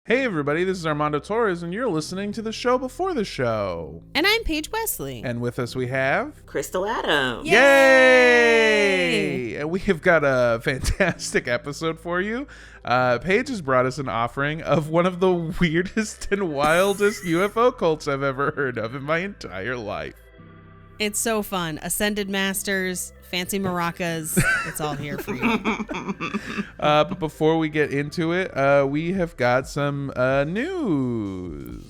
Hey everybody, this is Armando Torres, and you're listening to the show before the show. And I'm Paige Wesley. And with us we have... Kristal Adams. Yay! And we have got a fantastic episode for you. Paige has brought us an offering of one of the weirdest and wildest UFO cults I've ever heard of in my entire life. It's so fun. Ascended Masters, fancy maracas. It's all here for you. But before we get into it, we have got some news.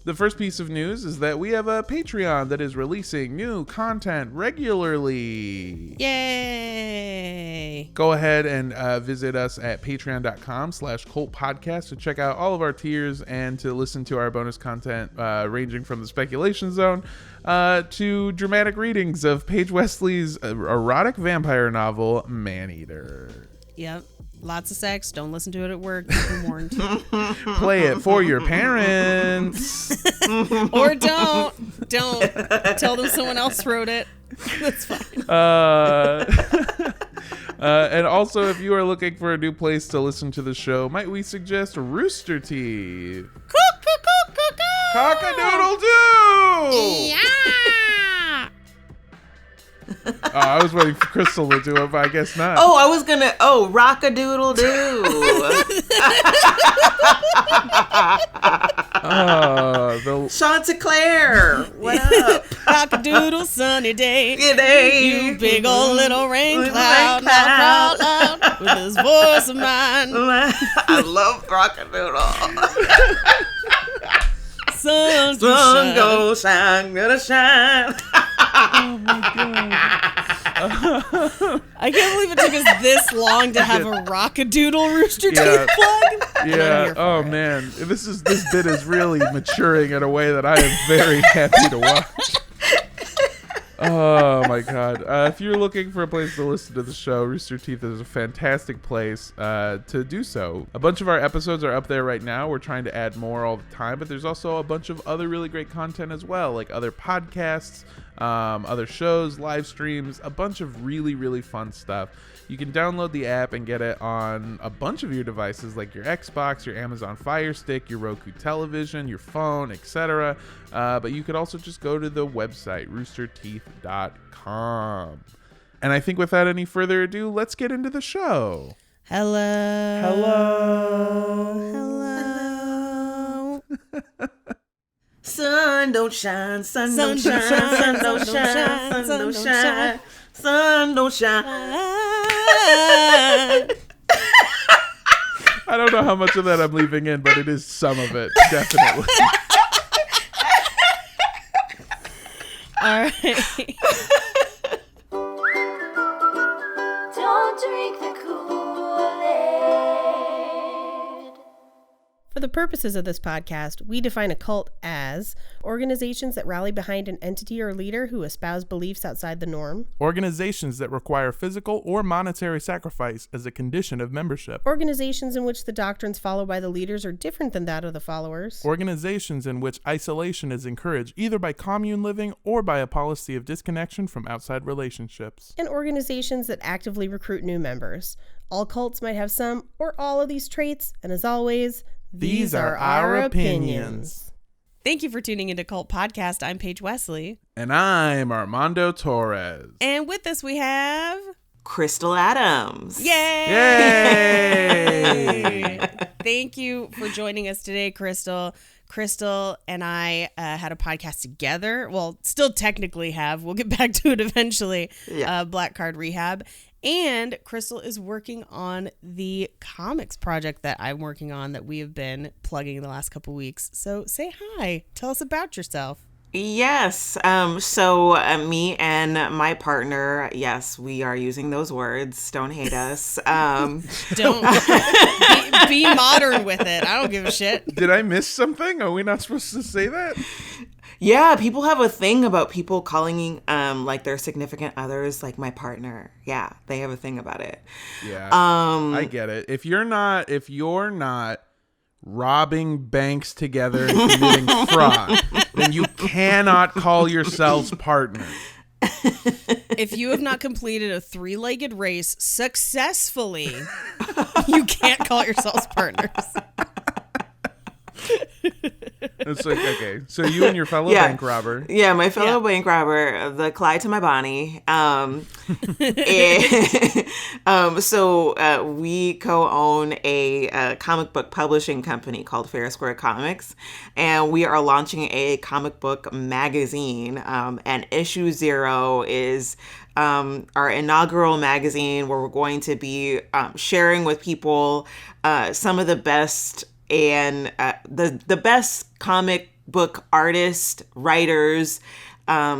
The first piece of news is that we have a Patreon that is releasing new content regularly. Yay! Go ahead and visit us at patreon.com/cultpodcast to check out all of our tiers and to listen to our bonus content ranging from the speculation zone to dramatic readings of Paige Wesley's erotic vampire novel, Maneater. Yep. Lots of sex. Don't listen to it at work. You've been warned. Play it for your parents. Or don't. Don't. Tell them someone else wrote it. That's fine. And also, if you are looking for a new place to listen to the show, might we suggest Rooster Teeth? Cock-a-doodle-doo! Yeah! I was waiting for Kristal to do it, but I guess not. Oh, I was gonna. Oh, rock-a-doodle-doo. Chanticleer. What up? Cock-a-doodle sunny day. G'day. You big old little rain cloud. Now crawl out with this voice of mine. I love rock-a-doodle. Sun Go shine, gonna shine. Oh my god. I can't believe it took us this long to have a rock-a-doodle Rooster Teeth plug. Yeah. Oh man, this bit is really maturing in a way that I am very happy to watch. Oh my god. If you're looking for a place to listen to the show, Rooster Teeth is a fantastic place to do so. A bunch of our episodes are up there right now. We're trying to add more all the time, but there's also a bunch of other really great content as well, like other podcasts, other shows, live streams, a bunch of really, really fun stuff. You can download the app and get it on a bunch of your devices, like your Xbox, your Amazon Fire Stick, your Roku television, your phone, etc. But you could also just go to the website, roosterteeth.com. And I think without any further ado, let's get into the show. Hello. Sun don't shine, sun don't shine, sun don't shine, sun don't shine, sun don't shine. I don't know how much of that I'm leaving in, but it is some of it, definitely. All right. Don't drink the Kool-Aid. For the purposes of this podcast, we define a cult as organizations that rally behind an entity or leader who espouse beliefs outside the norm, Organizations that require physical or monetary sacrifice as a condition of membership. organizations in which the doctrines followed by the leaders are different than that of the followers, Organizations in which isolation is encouraged either by commune living or by a policy of disconnection from outside relationships. and organizations that actively recruit new members. All cults might have some or all of these traits, and as always, These are our opinions. Thank you for tuning into Cult Podcast. I'm Paige Wesley. And I'm Armando Torres. And with us we have... Kristal Adams. Yay! Thank you for joining us today, Kristal. Kristal and I had a podcast together. Well, still technically have. We'll get back to it eventually. Yeah. Black Card Rehab. And Kristal is working on the comics project that I'm working on that we have been plugging the last couple weeks. So say hi. Tell us about yourself. Yes. So me and my partner, yes, we are using those words. Don't hate us. Don't be modern with it. I don't give a shit. Did I miss something? Are we not supposed to say that? Yeah, people have a thing about people calling like their significant others like my partner. Yeah, they have a thing about it. Yeah. I get it. If you're not robbing banks together and committing fraud, then you cannot call yourselves partners. If you have not completed a 3-legged race successfully, you can't call yourselves partners. It's like, okay, so you and your fellow Yeah. bank robber. Yeah, my fellow bank robber, the Clyde to my Bonnie. So we co-own a comic book publishing company called Fair Square Comics, and we are launching a comic book magazine. And issue 0 is our inaugural magazine where we're going to be sharing with people some of the best and the best comic book artists, writers,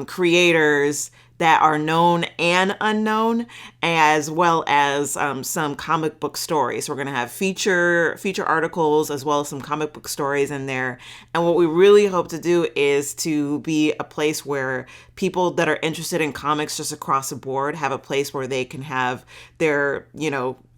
creators that are known and unknown, as well as some comic book stories. So we're going to have feature articles as well as some comic book stories in there. And what we really hope to do is to be a place where people that are interested in comics just across the board have a place where they can have their,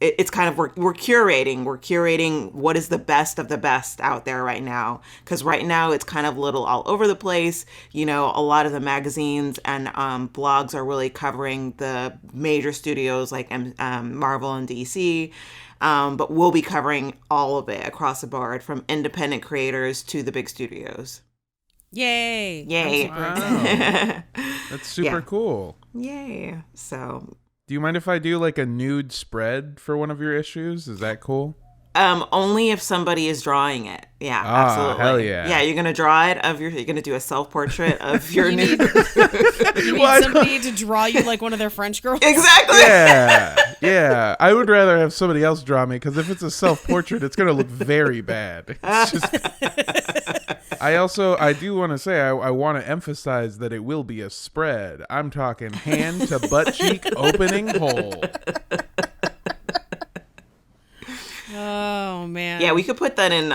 it's kind of, we're curating what is the best of the best out there right now. Because right now it's kind of little all over the place. A lot of the magazines and blogs are really covering the major studios like Marvel and DC. But we'll be covering all of it across the board, from independent creators to the big studios. Yay. Yay. Wow. That's super cool. Yay. So do you mind if I do like a nude spread for one of your issues? Is that cool? Only if somebody is drawing it. Yeah, absolutely. Hell yeah. Yeah, you're gonna draw it you're gonna do a self-portrait of your new. You need somebody to draw you like one of their French girls. Exactly. Yeah. I would rather have somebody else draw me, because if it's a self-portrait, it's gonna look very bad. It's just... I do want to say, I want to emphasize that it will be a spread. I'm talking hand to butt cheek opening hole. Oh man. Yeah, we could put that in.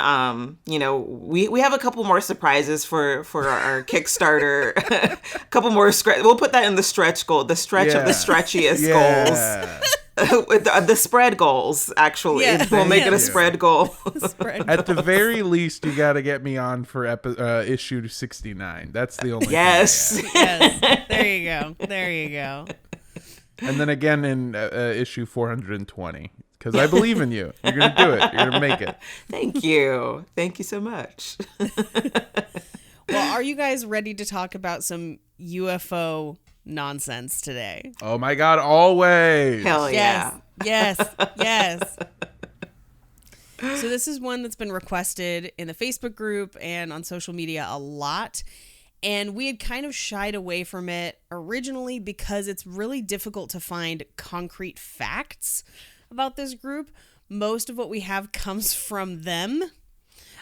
We have a couple more surprises for our Kickstarter. A couple more we'll put that in the stretch goal, the stretch of the stretchiest goals. With the spread goals, actually. Yeah. We'll make it a spread goal. At the very least, you got to get me on for issue 69. That's the only Yes. thing I ask. Yes. There you go. And then again in issue 420. Because I believe in you. You're going to do it. You're going to make it. Thank you. Thank you so much. Well, are you guys ready to talk about some UFO nonsense today? Oh my God, always. Hell yeah. Yes. So this is one that's been requested in the Facebook group and on social media a lot. And we had kind of shied away from it originally because it's really difficult to find concrete facts about this group. Most of what we have comes from them.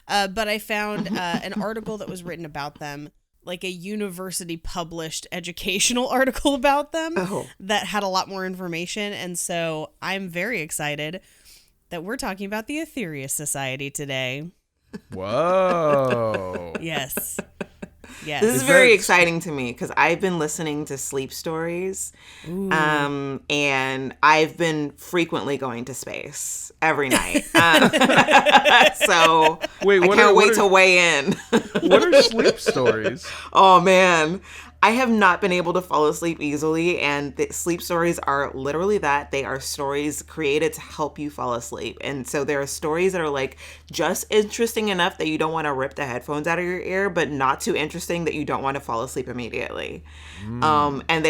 But I found an article that was written about them, like a university published educational article about them that had a lot more information. And so I'm very excited that we're talking about the Aetherius Society today. Whoa. Yes. This is very exciting to me because I've been listening to sleep stories, and I've been frequently going to space every night. So Wait, I can't wait to weigh in. What are sleep stories? Oh man, I have not been able to fall asleep easily, and the sleep stories are literally that. They are stories created to help you fall asleep. And so there are stories that are like just interesting enough that you don't want to rip the headphones out of your ear, but not too interesting that you don't want to fall asleep immediately. And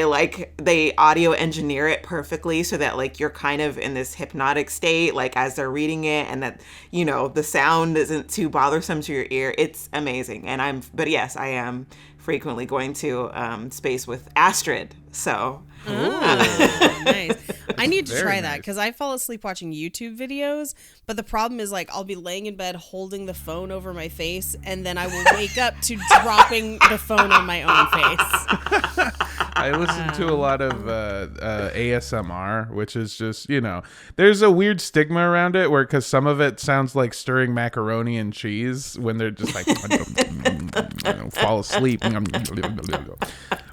they audio engineer it perfectly so that like you're kind of in this hypnotic state, like as they're reading it, and that, the sound isn't too bothersome to your ear. It's amazing. But yes, I am frequently going to space with Astrid. So Nice. I need to Very try that nice. because I fall asleep watching YouTube videos, but the problem is like I'll be laying in bed holding the phone over my face, and then I will wake up to dropping the phone on my own face. I listen to a lot of ASMR, which is just, there's a weird stigma around it because some of it sounds like stirring macaroni and cheese when they're just like, fall asleep.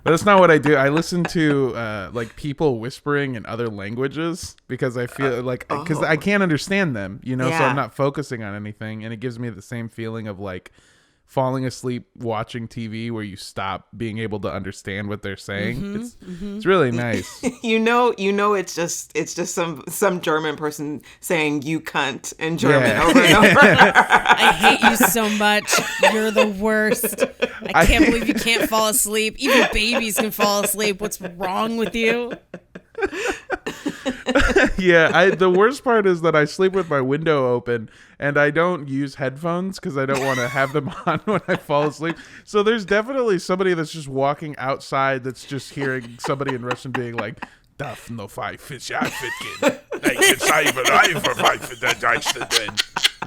But that's not what I do. I listen to like people whispering in other languages because I feel because I can't understand them, so Yeah. I'm not focusing on anything, and it gives me the same feeling of like falling asleep watching TV where you stop being able to understand what they're saying. It's really nice. You know, it's just some German person saying "you cunt" in German over and over. I hate you so much. You're the worst. I can't believe you can't fall asleep. Even babies can fall asleep. What's wrong with you? Yeah, the worst part is that I sleep with my window open and I don't use headphones because I don't want to have them on when I fall asleep. So there's definitely somebody that's just walking outside that's just hearing somebody in Russian being like, "Darf no fish I fit and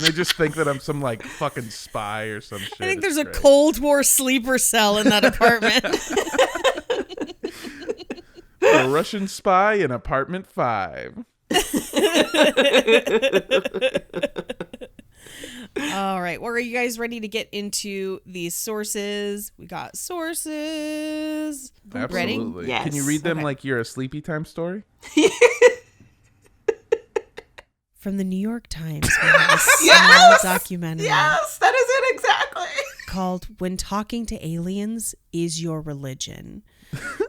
they just think that I'm some like fucking spy or some shit. I think there's It's a great. Cold War sleeper cell in that apartment. A Russian spy in apartment 5. All right. Well, are you guys ready to get into these sources? We got sources. Ready? Absolutely. Yes. Can you read them Okay. like you're a sleepy time story? From the New York Times, we have a small documentary Yes, that is it exactly. called When Talking to Aliens Is Your Religion.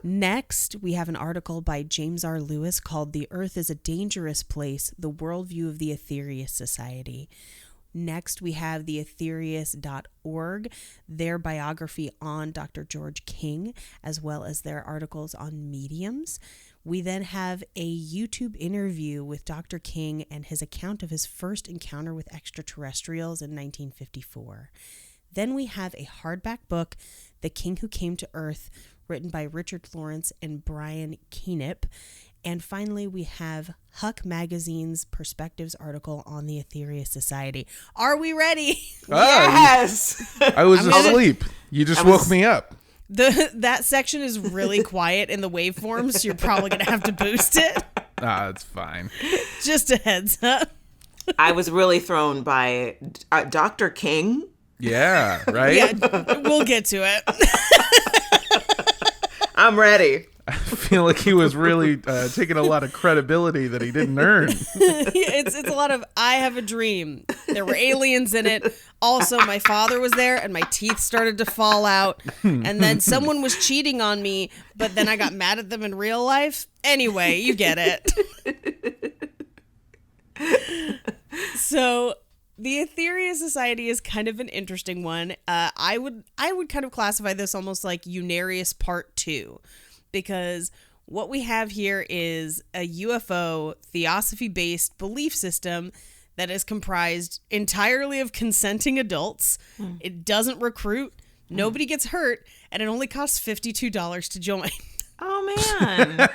Next, we have an article by James R. Lewis called The Earth is a Dangerous Place, The Worldview of the Aetherius Society. Next, we have the Aetherius.org, their biography on Dr. George King, as well as their articles on mediums. We then have a YouTube interview with Dr. King and his account of his first encounter with extraterrestrials in 1954. Then we have a hardback book, The King Who Came to Earth, written by Richard Lawrence and Brian Keenip. And finally, we have Huck Magazine's Perspectives article on the Aetherius Society. Are we ready? Yes. I was asleep. You just woke me up. That section is really quiet in the waveform, so you're probably going to have to boost it. It's fine. Just a heads up. I was really thrown by Dr. King. Yeah, right? Yeah, we'll get to it. I'm ready. I feel like he was really taking a lot of credibility that he didn't earn. It's a lot of, I have a dream. There were aliens in it. Also, my father was there and my teeth started to fall out. And then someone was cheating on me, but then I got mad at them in real life. Anyway, you get it. So the Aetherius Society is kind of an interesting one. I would kind of classify this almost like Unarius Part 2. Because what we have here is a UFO theosophy-based belief system that is comprised entirely of consenting adults. It doesn't recruit, nobody gets hurt, and it only costs $52 to join. Oh man,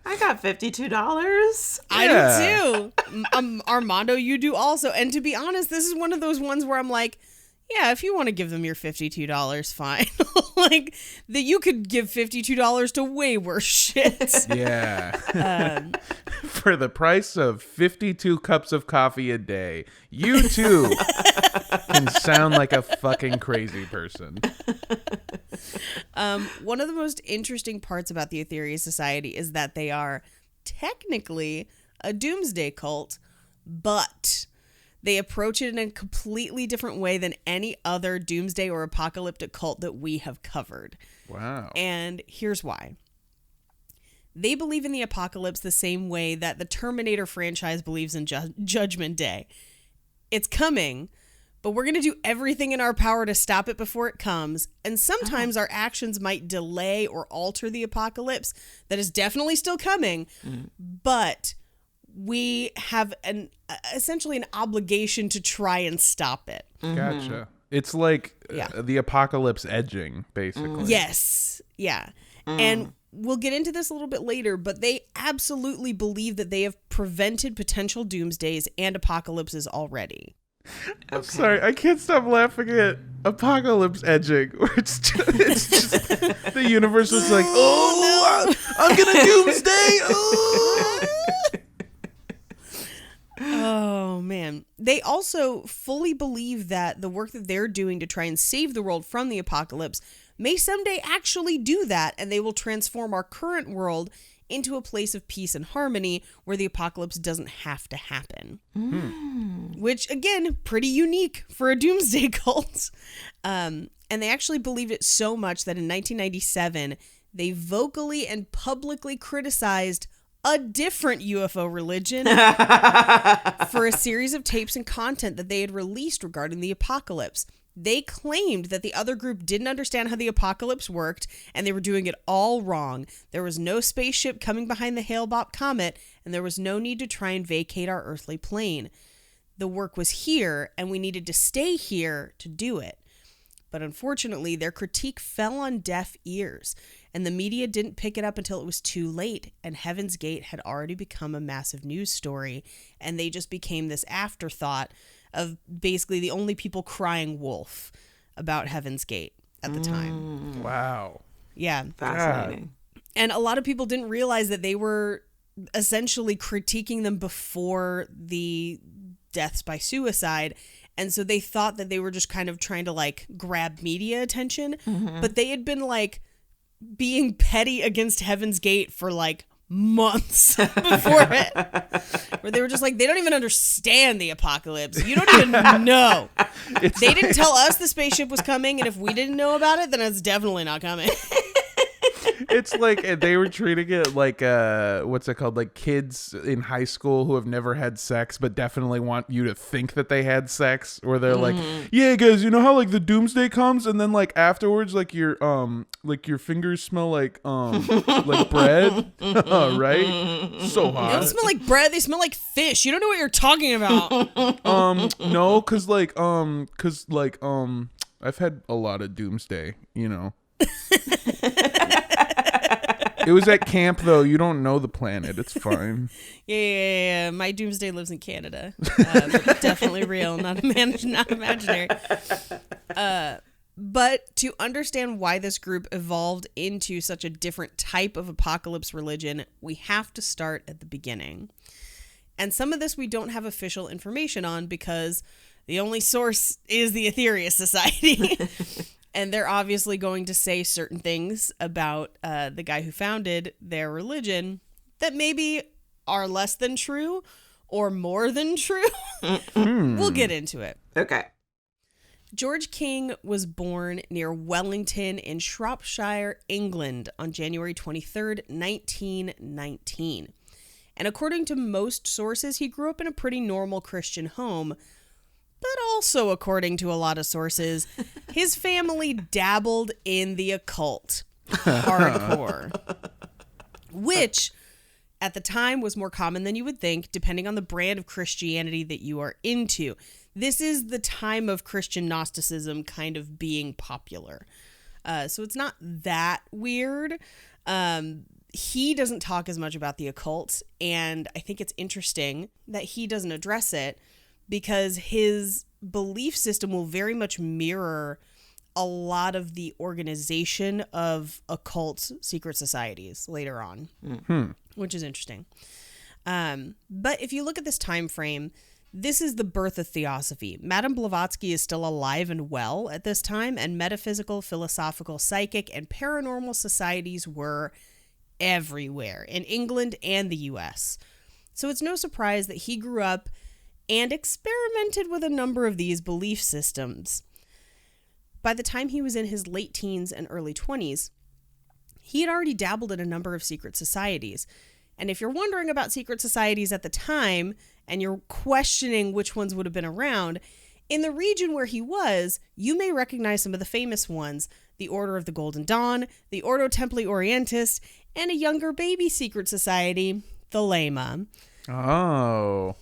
I got $52. I do too. Armando, you do also. And to be honest, this is one of those ones where I'm like, yeah, if you want to give them your $52, fine. Like, that you could give $52 to way worse shit. Yeah. For the price of 52 cups of coffee a day, you too can sound like a fucking crazy person. One of the most interesting parts about the Aetherius Society is that they are technically a doomsday cult, but they approach it in a completely different way than any other doomsday or apocalyptic cult that we have covered. Wow. And here's why. They believe in the apocalypse the same way that the Terminator franchise believes in Judgment Day. It's coming, but we're going to do everything in our power to stop it before it comes. And sometimes our actions might delay or alter the apocalypse that is definitely still coming, but we have essentially an obligation to try and stop it. Gotcha. It's like Yeah. the apocalypse edging, basically. Yes. Yeah. And we'll get into this a little bit later, but they absolutely believe that they have prevented potential doomsdays and apocalypses already. I'm sorry, I can't stop laughing at apocalypse edging, where it's just the universe is like, I'm gonna doomsday. Oh. Oh, man. They also fully believe that the work that they're doing to try and save the world from the apocalypse may someday actually do that, and they will transform our current world into a place of peace and harmony where the apocalypse doesn't have to happen. Which, again, pretty unique for a doomsday cult. And they actually believed it so much that in 1997, they vocally and publicly criticized a different UFO religion for a series of tapes and content that they had released regarding the apocalypse. They claimed that the other group didn't understand how the apocalypse worked and they were doing it all wrong. There was no spaceship coming behind the Hale-Bopp comet, and there was no need to try and vacate our earthly plane. The work was here, and we needed to stay here to do it. But unfortunately, their critique fell on deaf ears, and the media didn't pick it up until it was too late, and Heaven's Gate had already become a massive news story, and they just became this afterthought of basically the only people crying wolf about Heaven's Gate at the time. Wow. Yeah. Fascinating. And a lot of people didn't realize that they were essentially critiquing them before the deaths by suicide. And so they thought that they were just kind of trying to like grab media attention. But they had been like being petty against Heaven's Gate for like months before it, where they were just like, they don't even understand the apocalypse. You don't even know. They didn't tell us the spaceship was coming, and if we didn't know about it, then it's definitely not coming. It's like they were treating it like what's it called, like kids in high school who have never had sex but definitely want you to think that they had sex, or they're like, yeah guys, you know how like the doomsday comes and then like afterwards like your fingers smell like bread. Right? So hot. They don't smell like bread, they smell like fish. You don't know what you're talking about. No, cause I've had a lot of doomsday, you know. It was at camp, though. You don't know the planet. It's fine. Yeah. My doomsday lives in Canada. Definitely real, not imaginary. But to understand why this group evolved into such a different type of apocalypse religion, we have to start at the beginning. And some of this we don't have official information on because the only source is the Aetherius Society. And they're obviously going to say certain things about the guy who founded their religion that maybe are less than true or more than true. We'll get into it. Okay. George King was born near Wellington in Shropshire, England on January 23rd, 1919. And according to most sources, he grew up in a pretty normal Christian home. But also, according to a lot of sources, his family dabbled in the occult hardcore, which at the time was more common than you would think, depending on the brand of Christianity that you are into. This is the time of Christian Gnosticism kind of being popular. So it's not that weird. He doesn't talk as much about the occult, and I think it's interesting that he doesn't address it, because his belief system will very much mirror a lot of the organization of occult secret societies later on, which is interesting. But if you look at this time frame, this is the birth of Theosophy. Madame Blavatsky is still alive and well at this time, and metaphysical, philosophical, psychic, and paranormal societies were everywhere in England and the US. So it's no surprise that he grew up and experimented with a number of these belief systems. By the time he was in his late teens and early 20s, he had already dabbled in a number of secret societies. And if you're wondering about secret societies at the time, and you're questioning which ones would have been around, in the region where he was, you may recognize some of the famous ones: the Order of the Golden Dawn, the Ordo Templi Orientis, and a younger baby secret society, the Lema. Oh.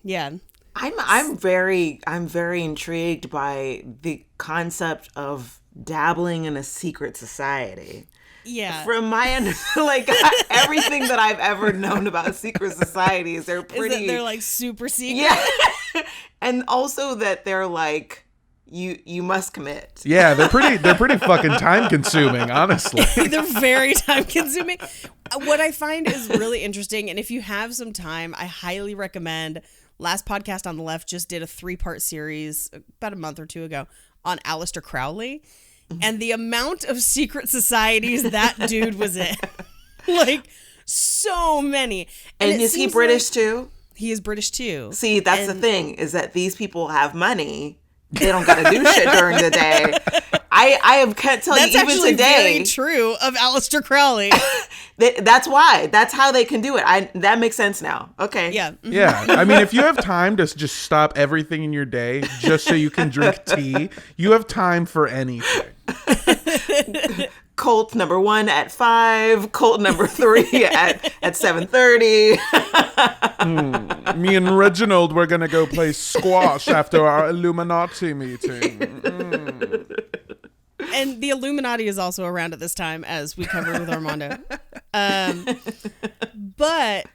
Yeah. I'm very intrigued by the concept of dabbling in a secret society. Yeah. From my end, like everything that I've ever known about secret societies, they're pretty. Is that they're like super secret? Yeah. And also that they're like, you must commit. Yeah, they're pretty fucking time consuming, honestly. They're very time consuming. What I find is really interesting, and if you have some time, I highly recommend. Last Podcast on the Left just did a 3-part series about a month or two ago on Aleister Crowley, and the amount of secret societies that dude was in. Like, So many. And it is he seems British like too? He is British too. See, that's the thing, is that these people have money. They don't got to do shit during the day. I can't tell That's you, even actually today. very true of Aleister Crowley. That's why. That's how they can do it. That makes sense now. Okay. Yeah. Yeah, I mean, if you have time to just stop everything in your day just so you can drink tea, you have time for anything. Colt number 1 at 5. Colt number 3 at 7:30. Me and Reginald, we're gonna go play squash after our Illuminati meeting. And the Illuminati is also around at this time, as we covered with Armando. But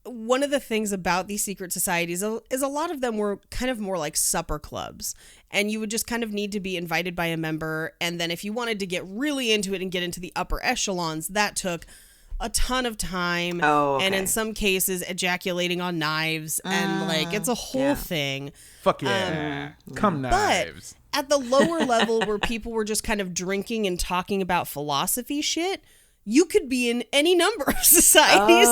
one of the things about these secret societies is a lot of them were kind of more like supper clubs. And you would just kind of need to be invited by a member. And then if you wanted to get really into it and get into the upper echelons, that took a ton of time. Oh, okay. And in some cases, ejaculating on knives. And like, it's a whole thing. Fuck yeah. Come knives. But at the lower level where people were just kind of drinking and talking about philosophy shit, you could be in any number of societies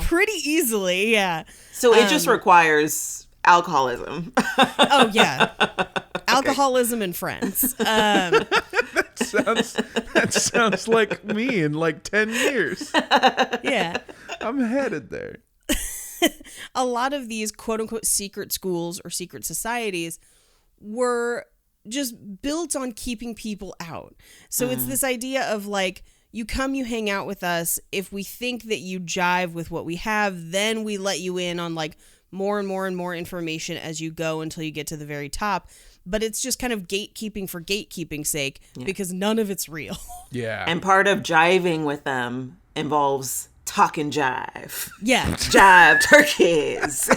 pretty easily. Yeah. So it just requires alcoholism. Oh, yeah. Alcoholism and friends. That sounds like me in like 10 years. Yeah. I'm headed there. A lot of these quote unquote secret schools or secret societies were just built on keeping people out. So it's this idea of like, you come, you hang out with us. If we think that you jive with what we have, then we let you in on like more and more and more information as you go until you get to the very top. But it's just kind of gatekeeping for gatekeeping's sake because none of it's real. Yeah. And part of jiving with them involves talking jive. Yeah. Jive turkeys.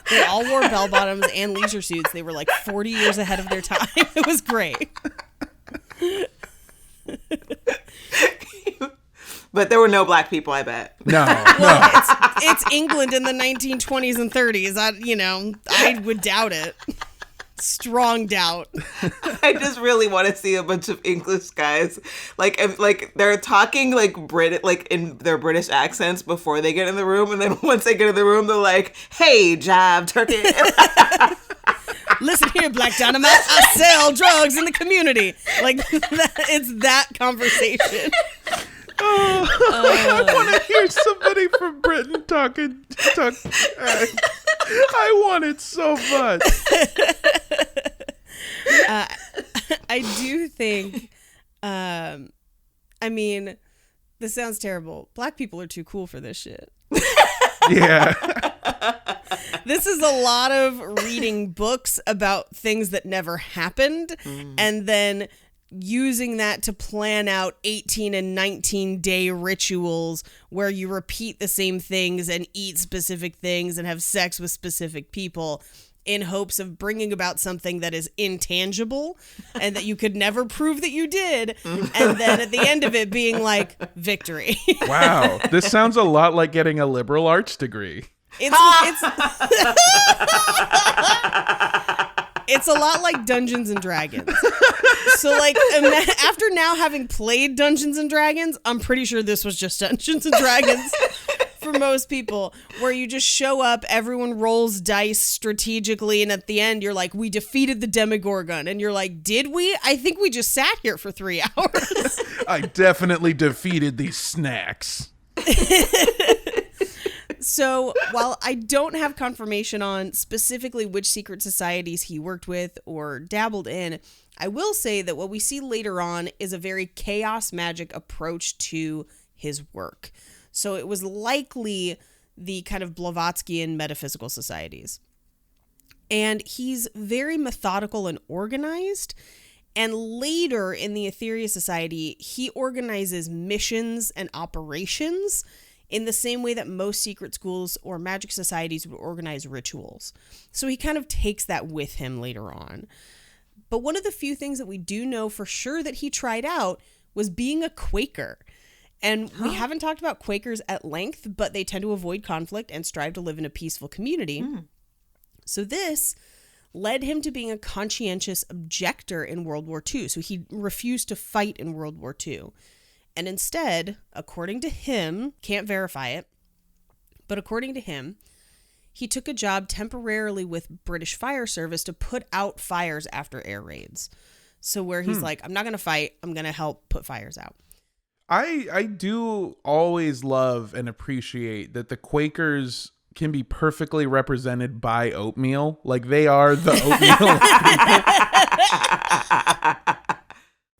They all wore bell bottoms and leisure suits. They were like 40 years ahead of their time. It was great. But there were no black people, I bet. No. It's England in the 1920s and 30s. I would doubt it. Strong doubt. I just really want to see a bunch of English guys, like they're talking like in their British accents before they get in the room, and then once they get in the room, they're like, "Hey, jive turkey." Listen here, Black Dynamite. I sell drugs in the community. Like it's that conversation. I want to hear somebody from Britain talking. I want it so much. I do think, I mean, this sounds terrible. Black people are too cool for this shit. Yeah. This is a lot of reading books about things that never happened and then using that to plan out 18 and 19 day rituals where you repeat the same things and eat specific things and have sex with specific people in hopes of bringing about something that is intangible and that you could never prove that you did. And then at the end of it being like victory. Wow. This sounds a lot like getting a liberal arts degree. It's a lot like Dungeons and Dragons. So like after now having played Dungeons and Dragons, I'm pretty sure this was just Dungeons and Dragons for most people, where you just show up, everyone rolls dice strategically, and at the end you're like, we defeated the Demogorgon, and you're like, did we? I think we just sat here for 3 hours. I definitely defeated these snacks. So while I don't have confirmation on specifically which secret societies he worked with or dabbled in, I will say that what we see later on is a very chaos magic approach to his work. So it was likely the kind of Blavatskyan metaphysical societies. And he's very methodical and organized. And later in the Aetherius Society, he organizes missions and operations in the same way that most secret schools or magic societies would organize rituals. So he kind of takes that with him later on. But one of the few things that we do know for sure that he tried out was being a Quaker. And we haven't talked about Quakers at length, but they tend to avoid conflict and strive to live in a peaceful community. So this led him to being a conscientious objector in World War II. So he refused to fight in World War II. And instead, according to him, can't verify it, but according to him, he took a job temporarily with British Fire Service to put out fires after air raids. So where he's like, I'm not going to fight, I'm going to help put fires out. I do always love and appreciate that the Quakers can be perfectly represented by oatmeal. Like, they are the oatmeal.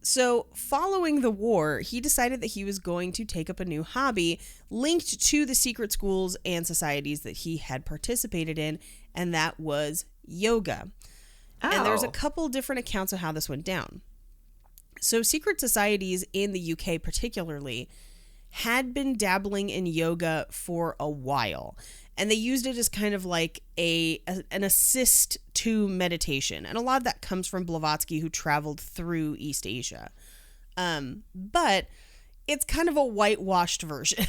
So following the war, he decided that he was going to take up a new hobby linked to the secret schools and societies that he had participated in, and that was yoga. And there's a couple different accounts of how this went down. So secret societies in the UK particularly had been dabbling in yoga for a while. And they used it as kind of like an assist to meditation. And a lot of that comes from Blavatsky, who traveled through East Asia. But it's kind of a whitewashed version.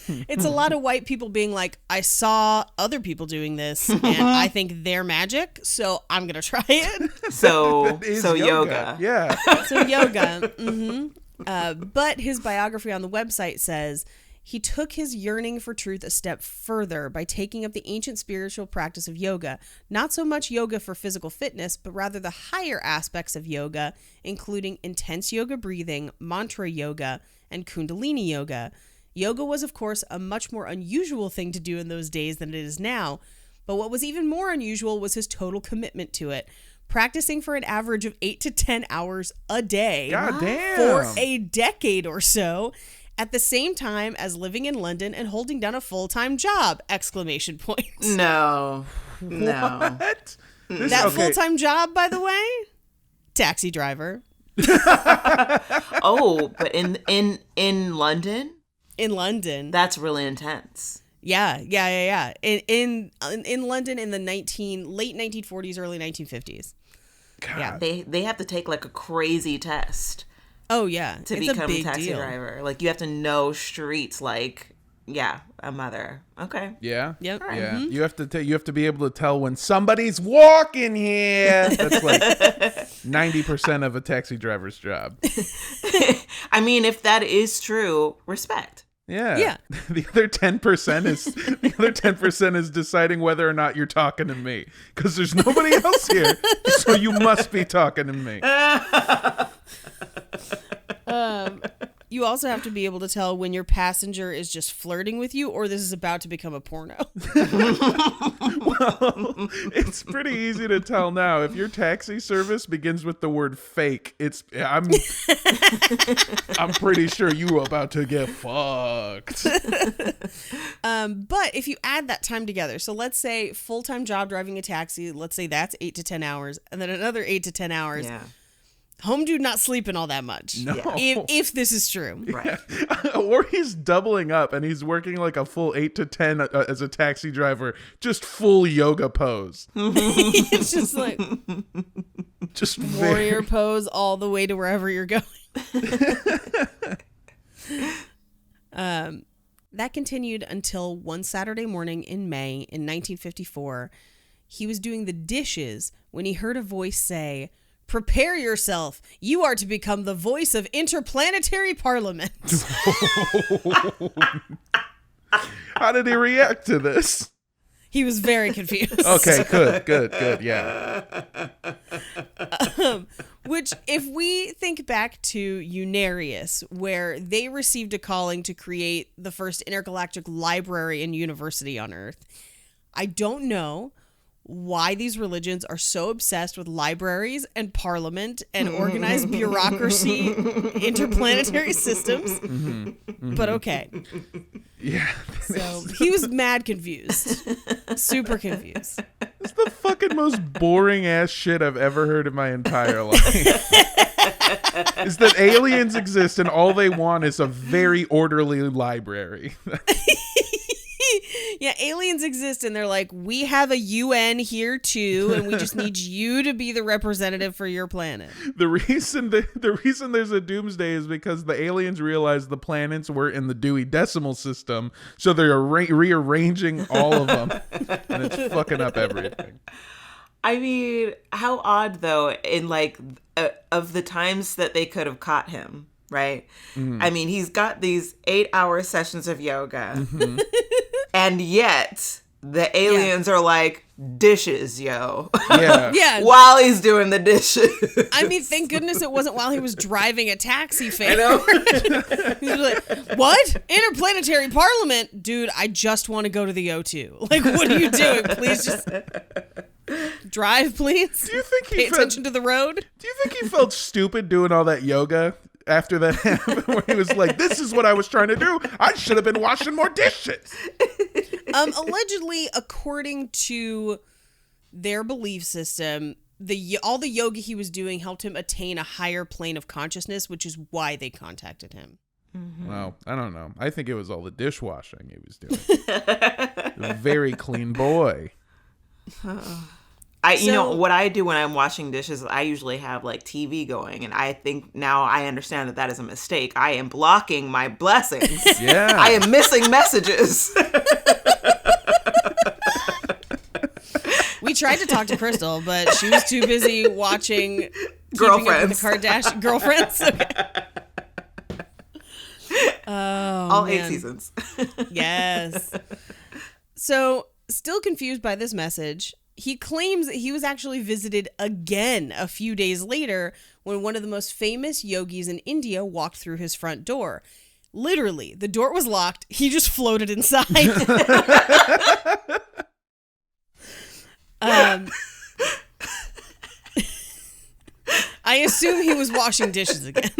It's a lot of white people being like, I saw other people doing this and I think they're magic, so I'm going to try it. So yoga. Yeah. So yoga. But his biography on the website says he took his yearning for truth a step further by taking up the ancient spiritual practice of yoga, not so much yoga for physical fitness, but rather the higher aspects of yoga, including intense yoga breathing, mantra yoga, and kundalini yoga. Yoga was, of course, a much more unusual thing to do in those days than it is now, but what was even more unusual was his total commitment to it, practicing for an average of 8 to 10 hours a day God damn. for a decade or so, at the same time as living in London and holding down a full-time job! ! No. What? That full-time job, by the way? Taxi driver. Oh, but in London? In London. That's really intense. Yeah. In London in the late 1940s, early 1950s. God. Yeah. They have to take like a crazy test Oh yeah. to It's become a a big taxi deal. driver. Like, you have to know streets like, yeah, a mother. Okay. Yeah. Yep. Yeah. You have to be able to tell when somebody's walking here. That's like 90% of a taxi driver's job. I mean, if that is true, respect. Yeah. Yeah. The other 10% is deciding whether or not you're talking to me, because there's nobody else here, so you must be talking to me. You also have to be able to tell when your passenger is just flirting with you or this is about to become a porno. Well, it's pretty easy to tell now. If your taxi service begins with the word fake, I'm pretty sure you are about to get fucked. But if you add that time together, so let's say full-time job driving a taxi, let's say that's 8 to 10 hours, and then another 8 to 10 hours. Yeah. Home dude not sleeping all that much. No. If this is true. Right. Or he's doubling up and he's working like a full 8 to 10 as a taxi driver, just full yoga pose. It's just like Just warrior pose all the way to wherever you're going. That continued until one Saturday morning in May in 1954. He was doing the dishes when he heard a voice say, "Prepare yourself. You are to become the voice of interplanetary parliament." How did he react to this? He was very confused. Okay, good, yeah. Which, if we think back to Unarius, where they received a calling to create the first intergalactic library and university on Earth, I don't know why these religions are so obsessed with libraries and parliament and organized bureaucracy, interplanetary systems. But okay. Yeah. So he was mad confused. Super confused. It's the fucking most boring ass shit I've ever heard in my entire life. Is that aliens exist and all they want is a very orderly library. Yeah, aliens exist and they're like, we have a UN here too, and we just need you to be the representative for your planet. The reason there's a doomsday is because the aliens realized the planets were in the Dewey Decimal System, so they're rearranging all of them, and it's fucking up everything. I mean, how odd though, in like of the times that they could have caught him, right? I mean, he's got these 8-hour sessions of yoga, and yet the aliens are like, dishes, yo. Yeah. Yeah. While he's doing the dishes. I mean, thank goodness it wasn't while he was driving a taxi fare. I know. He was like, what? Interplanetary Parliament? Dude, I just want to go to the O2. Like, what are you doing? Please just drive, please. Do you think he Pay attention to the road? Do you think he felt stupid doing all that yoga after that happened? Where he was like, "This is what I was trying to do. I should have been washing more dishes." Allegedly, according to their belief system, all the yoga he was doing helped him attain a higher plane of consciousness, which is why they contacted him. Well, I don't know. I think it was all the dishwashing he was doing. Very clean boy. You know, what I do when I'm washing dishes, I usually have like TV going, and I think now I understand that is a mistake. I am blocking my blessings. Yeah. I am missing messages. We tried to talk to Kristal, but she was too busy watching Keeping Up Girlfriends. with the Kardashian girlfriends. Okay. Oh, All man. 8 seasons. Yes. So, still confused by this message, he claims that he was actually visited again a few days later when one of the most famous yogis in India walked through his front door. Literally, the door was locked. He just floated inside. I assume he was washing dishes again.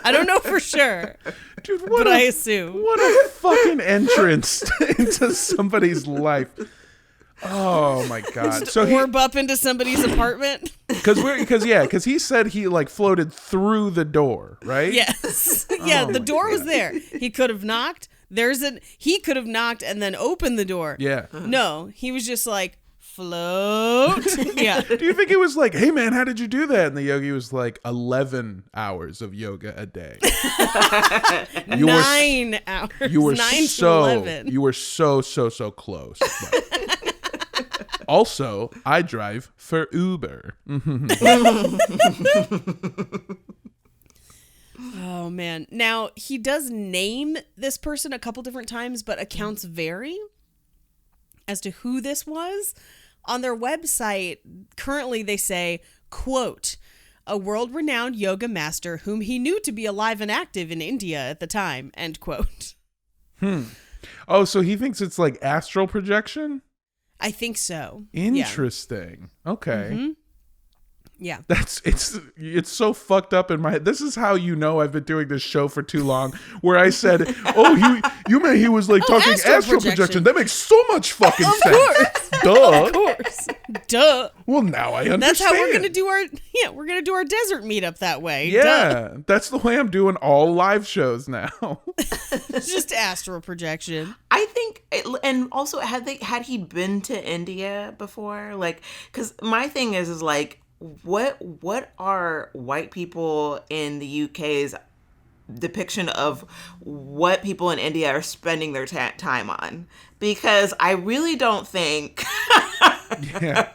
I don't know for sure, Dude, but I assume. What a fucking entrance into somebody's life. Oh my god! So he, Orb up into somebody's apartment. because he said he like floated through the door, right? Yes. Yeah, Oh the my door was God. there. He could have knocked. He could have knocked and then opened the door. Yeah. No, he was just like, float. Yeah. Do you think he was like, "Hey man, how did you do that?" And the yogi was like, 11 hours of yoga a day. 9 hours. You were 9 to so 11. you were so close. But also, I drive for Uber. Oh, man. Now, he does name this person a couple different times, but accounts vary as to who this was. On their website, currently they say, quote, a world-renowned yoga master whom he knew to be alive and active in India at the time, end quote. Oh, so he thinks it's like astral projection? I think so. Interesting. Okay. Yeah. It's so fucked up in my head. This is how you know I've been doing this show for too long, where I said, "Oh, you meant he was like talking astral projection. That makes so much fucking sense." Course. Duh. Of course. Duh. Well, now I understand. That's how we're going to do our desert meetup that way. Yeah, that's the way I'm doing all live shows now. It's just astral projection. I think, and also had he been to India before? Like, because my thing is like, what are white people in the UK's depiction of what people in India are spending their time on? Because I really don't think, Yeah.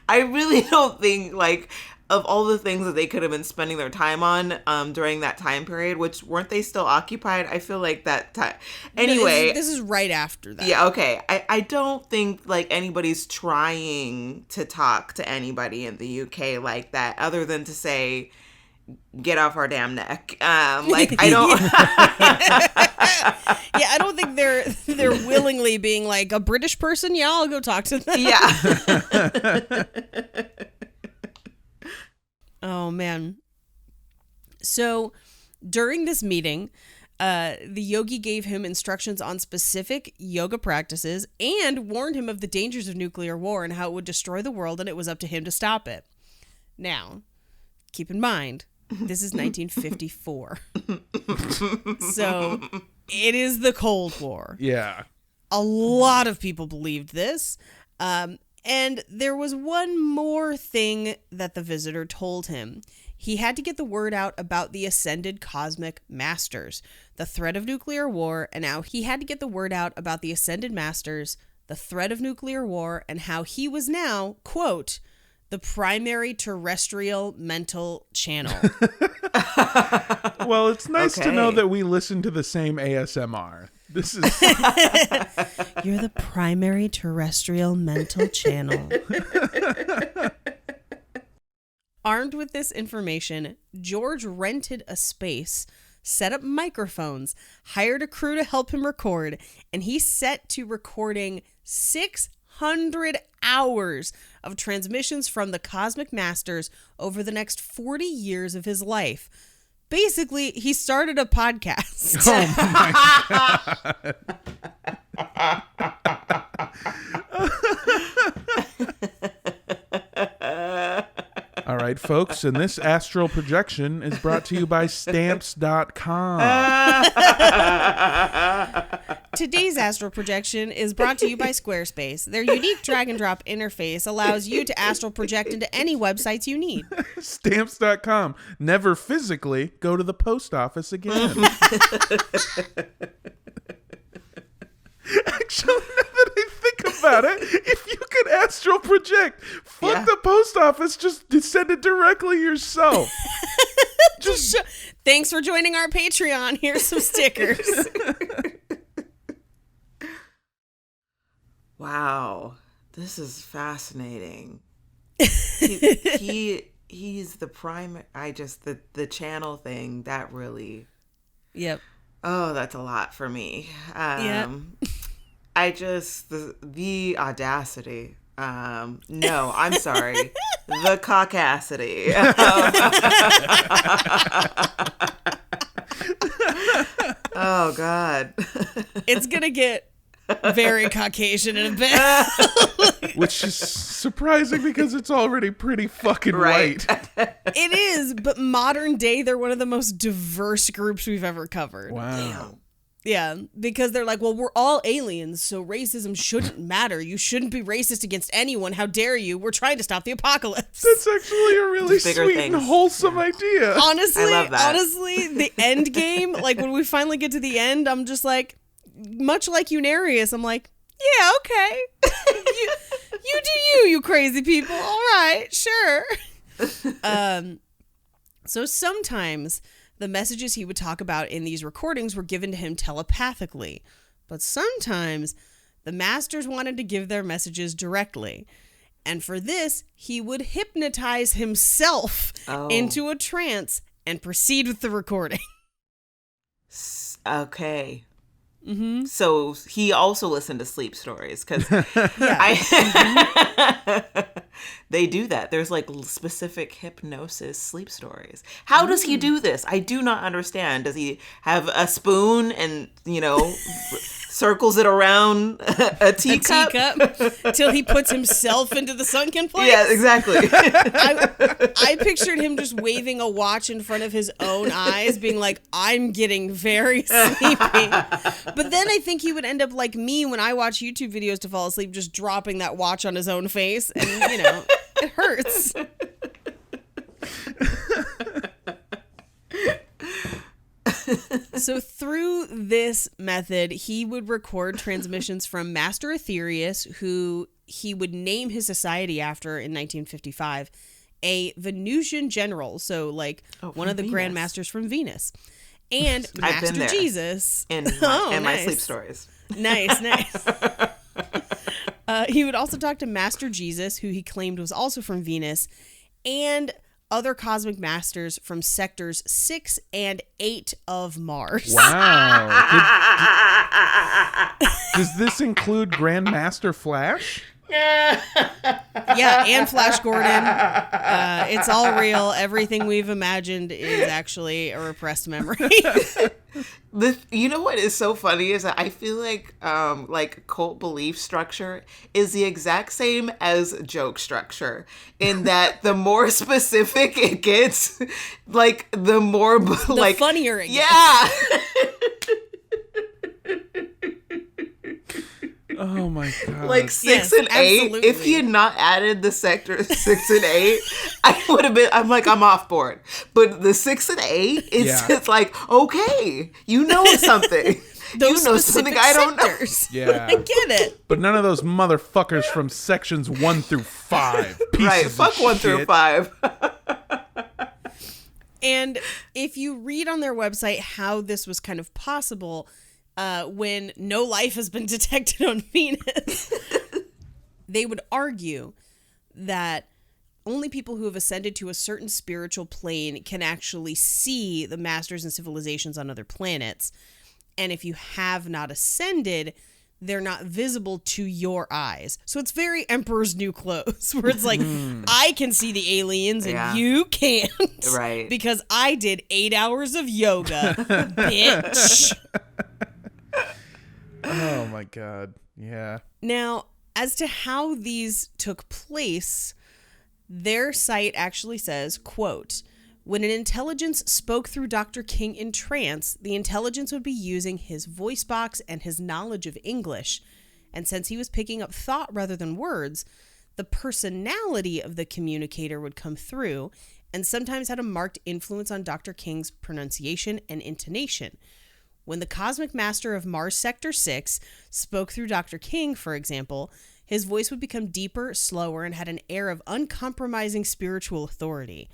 I really don't think like of all the things that they could have been spending their time on during that time period, which weren't they still occupied? I feel like that time. Anyway, No, this is right after that. yeah, okay. I don't think like anybody's trying to talk to anybody in the UK like that, other than to say, get off our damn neck. Like I don't. Yeah, I don't think they're willingly being like a British person. Yeah, I'll go talk to them. Yeah. Oh man. So during this meeting, the yogi gave him instructions on specific yoga practices and warned him of the dangers of nuclear war and how it would destroy the world, and it was up to him to stop it. Now, keep in mind, this is 1954. So it is the Cold War. Yeah. A lot of people believed this. And there was one more thing that the visitor told him. He had to get the word out about the ascended cosmic masters, the threat of nuclear war, and how he had to get the word out about the ascended masters, the threat of nuclear war, and how he was now, quote, the primary terrestrial mental channel. Well, it's nice to know Okay. that we listen to the same ASMR. This is You're the primary terrestrial mental channel. Armed with this information, George rented a space, set up microphones, hired a crew to help him record, and he set to recording 600 hours of transmissions from the Cosmic Masters over the next 40 years of his life. Basically, he started a podcast. oh my All right, folks, and this astral projection is brought to you by Stamps.com. Today's astral projection is brought to you by Squarespace. Their unique drag and drop interface allows you to astral project into any websites you need. Stamps.com. Never physically go to the post office again. Actually, now that I think about it, if you could astral project, fuck Yeah. the post office, just send it directly yourself. Just Thanks for joining our Patreon. Here's some stickers. Wow, this is fascinating. He's the prime. The channel thing that really. Yep. Oh, that's a lot for me. Yeah. The audacity. No, I'm sorry. The caucacity. Oh God. It's going to get very Caucasian in a bit. which is surprising because it's already pretty fucking Right. white. It is, but modern day, they're one of the most diverse groups we've ever covered. Wow. Yeah, because they're like, well, we're all aliens, so racism shouldn't matter. You shouldn't be racist against anyone. How dare you? We're trying to stop the apocalypse. That's actually a really Bigger sweet things. and wholesome idea. Honestly, I love that. the end game, like when we finally get to the end, I'm just like, much like Unarius, I'm like, yeah, okay. you do you crazy people. All right, sure. So sometimes the messages he would talk about in these recordings were given to him telepathically, but sometimes the masters wanted to give their messages directly. And for this, he would hypnotize himself into a trance and proceed with the recording. Okay. Mm-hmm. So he also listened to sleep stories because they do that. There's like specific hypnosis sleep stories. How does he do this? I do not understand. Does he have a spoon and, circles it around a teacup? Till he puts himself into the sunken place? Yeah, exactly. I pictured him just waving a watch in front of his own eyes, being like, I'm getting very sleepy. But then I think he would end up like me when I watch YouTube videos to fall asleep, just dropping that watch on his own face. And, it hurts. So through this method, he would record transmissions from Master Aetherius, who he would name his society after in 1955, a Venusian general, so like one of the Venus. Grand Masters from Venus, and I've been Master there. Jesus. in my nice. sleep stories. Nice. He would also talk to Master Jesus, who he claimed was also from Venus, and other cosmic masters from sectors 6 and 8 of Mars. Wow. Does this include Grandmaster Flash? Yeah, and Flash Gordon. It's all real. Everything we've imagined is actually a repressed memory. You know what is so funny is that I feel like cult belief structure is the exact same as joke structure, in that the more specific it gets, like the more The funnier it gets. yeah. Oh my god. Like 6 Yes, and 8. absolutely. If he had not added the sector 6 and 8, I would have been. I'm off board. But the 6 and 8, it's Yeah. just like, okay, you know something. those you know specific something I don't know. sectors. Yeah. I get it. But none of those motherfuckers from sections 1 through 5. Right, Pieces fuck of 1 through shit. 5. And if you read on their website how this was kind of possible, when no life has been detected on Venus, they would argue that only people who have ascended to a certain spiritual plane can actually see the masters and civilizations on other planets. And if you have not ascended, they're not visible to your eyes. So it's very Emperor's New Clothes, where it's like, I can see the aliens and Yeah. you can't. Right. Because I did 8 hours of yoga, bitch. Oh my god. Yeah. Now, as to how these took place, their site actually says, quote, when an intelligence spoke through Dr. King in trance, the intelligence would be using his voice box and his knowledge of English. And since he was picking up thought rather than words, the personality of the communicator would come through and sometimes had a marked influence on Dr. King's pronunciation and intonation. When the Cosmic Master of Mars Sector 6 spoke through Dr. King, for example, his voice would become deeper, slower, and had an air of uncompromising spiritual authority.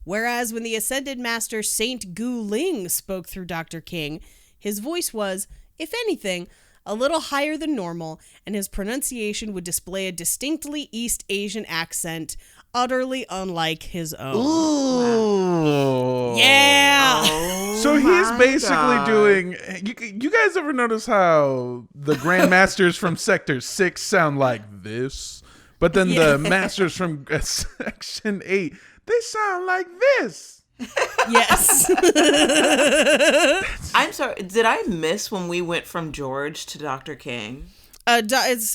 Whereas when the Ascended Master Saint Gu Ling spoke through Dr. King, his voice was, if anything, a little higher than normal, and his pronunciation would display a distinctly East Asian accent, utterly unlike his own. Ooh. Yeah! So he's my basically God. doing. You guys ever notice how the Grandmasters from Sector 6 sound like this? But then the Masters from Section 8, they sound like this. Yes. I'm sorry, did I miss when we went from George to Dr. King? It's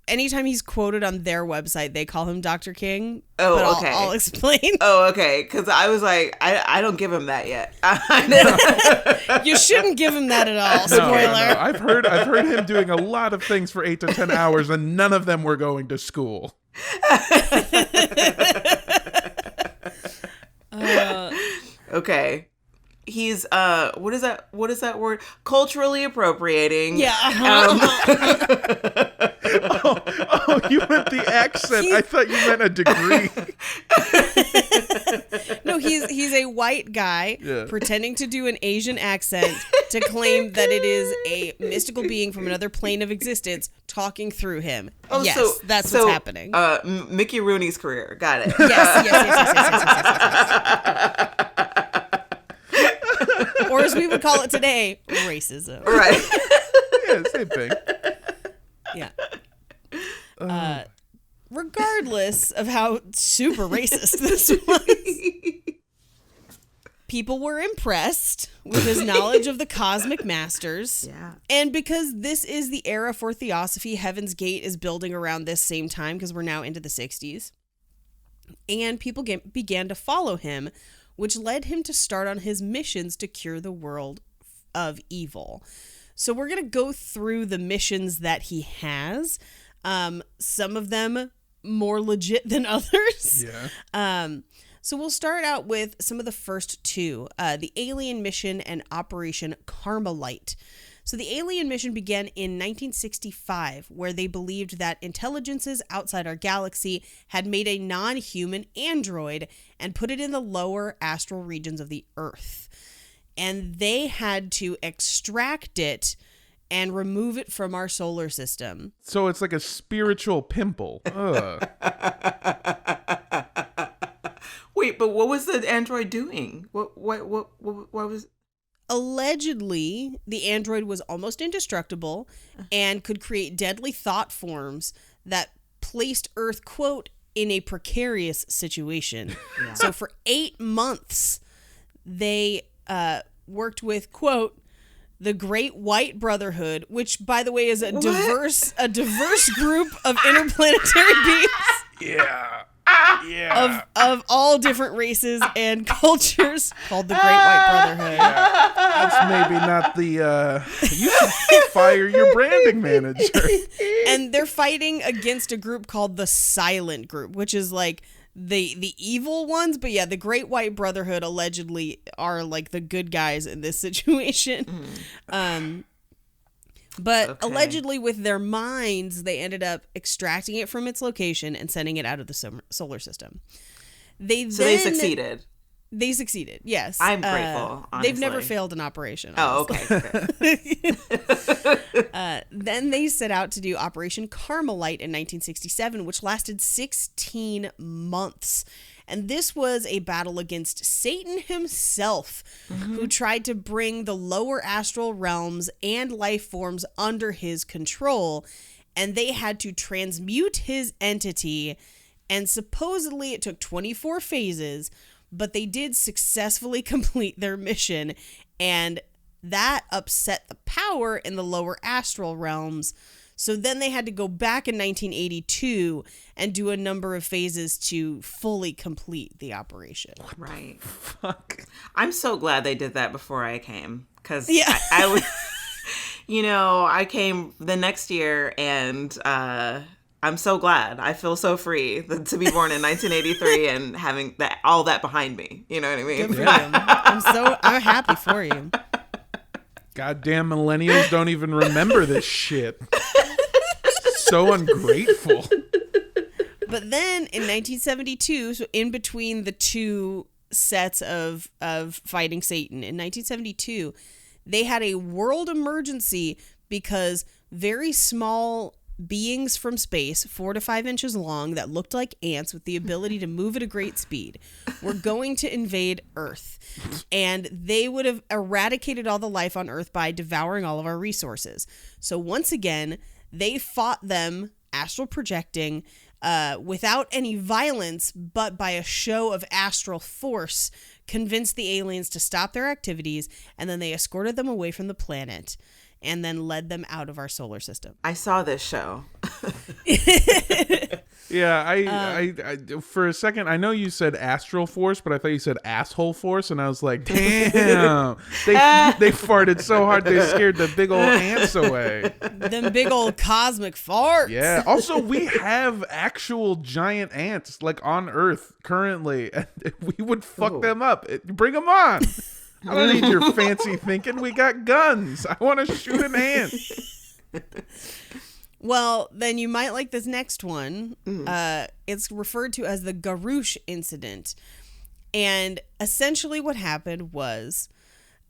anytime he's quoted on their website, they call him Dr. King. Oh, but okay. I'll explain. Oh, okay, because I was like, I don't give him that yet. You shouldn't give him that at all. No, Spoiler. no, I've heard him doing a lot of things for 8 to 10 hours, and none of them were going to school. Okay. He's what is that word? Culturally appropriating. Yeah. Oh, you meant the accent. I thought you meant a degree. No, he's a white guy Yeah. pretending to do an Asian accent to claim that it is a mystical being from another plane of existence talking through him. Oh, yes, so- that's so, what's happening. Mickey Rooney's career. Got it. Yes. Or as we would call it today, racism. Right. Yeah, same thing. Yeah. Regardless of how super racist this was, people were impressed with his knowledge of the cosmic masters. Yeah. And because this is the era for Theosophy, Heaven's Gate is building around this same time because we're now into the 60s. And people began to follow him, which led him to start on his missions to cure the world of evil. So we're going to go through the missions that he has. Some of them more legit than others. Yeah. So we'll start out with some of the first two, the Alien Mission and Operation Carmelite. So the Alien Mission began in 1965, where they believed that intelligences outside our galaxy had made a non-human android and put it in the lower astral regions of the Earth. And they had to extract it and remove it from our solar system. So it's like a spiritual pimple. Ugh. Wait, but what was the android doing? What was? Allegedly, the android was almost indestructible and could create deadly thought forms that placed Earth, quote, in a precarious situation. Yeah. So for 8 months, they worked with, quote, the Great White Brotherhood, which, by the way, is a diverse group of interplanetary beings. Yeah. Yeah. Of all different races and cultures, called the Great White Brotherhood. That's maybe not the. You should fire your branding manager. And they're fighting against a group called the Silent Group, which is like the evil ones. But yeah, the Great White Brotherhood allegedly are like the good guys in this situation. But Okay. allegedly with their minds, they ended up extracting it from its location and sending it out of the solar system. So they succeeded. They succeeded, yes. I'm grateful, They've never honestly. failed an operation. Oh, honestly. okay. Then they set out to do Operation Carmelite in 1967, which lasted 16 months. And this was a battle against Satan himself, who tried to bring the lower astral realms and life forms under his control. And they had to transmute his entity. And supposedly it took 24 phases, but they did successfully complete their mission. And that upset the power in the lower astral realms. So then they had to go back in 1982 and do a number of phases to fully complete the operation. Right. Fuck. I'm so glad they did that before I came. Because Yeah. I was, I came the next year and I'm so glad. I feel so free to be born in 1983 and having all that behind me. You know what I mean? Good for you. I'm happy for you. Goddamn millennials don't even remember this shit. So ungrateful. But then in 1972, so in between the two sets of fighting Satan, in 1972, they had a world emergency because very small beings from space, 4 to 5 inches long, that looked like ants with the ability to move at a great speed, were going to invade Earth. And they would have eradicated all the life on Earth by devouring all of our resources. So once again, they fought them, astral projecting, without any violence, but by a show of astral force, convinced the aliens to stop their activities, and then they escorted them away from the planet and then led them out of our solar system. I saw this show. Yeah, I for a second, I know you said astral force, but I thought you said asshole force, and I was like, damn, they farted so hard they scared the big old ants away. Them big old cosmic farts. Yeah. Also, we have actual giant ants like on Earth currently, and we would fuck them up. Bring them on. I don't need your fancy thinking. We got guns. I want to shoot an ant. Well, then you might like this next one. It's referred to as the Garouche incident. And essentially what happened was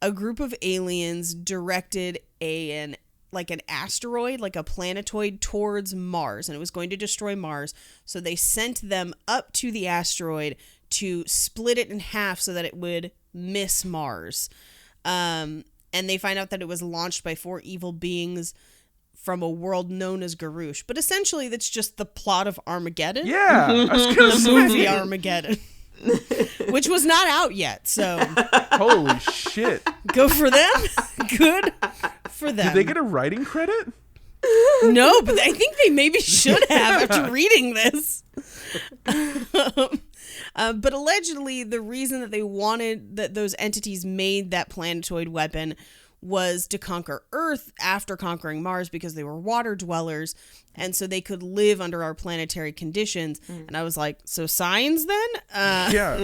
a group of aliens directed an asteroid, like a planetoid, towards Mars, and it was going to destroy Mars. So they sent them up to the asteroid to split it in half so that it would miss Mars. And they find out that it was launched by 4 evil beings from a world known as Garouche. But essentially, that's just the plot of Armageddon. Yeah, I was gonna The say. movie Armageddon. Which was not out yet, so Holy shit! go for them. Good for them. Did they get a writing credit? No, but I think they maybe should have after reading this. But allegedly, the reason that they wanted that those entities made that planetoid weapon was to conquer Earth after conquering Mars, because they were water dwellers, and so they could live under our planetary conditions. And I was like, so signs then? Yeah.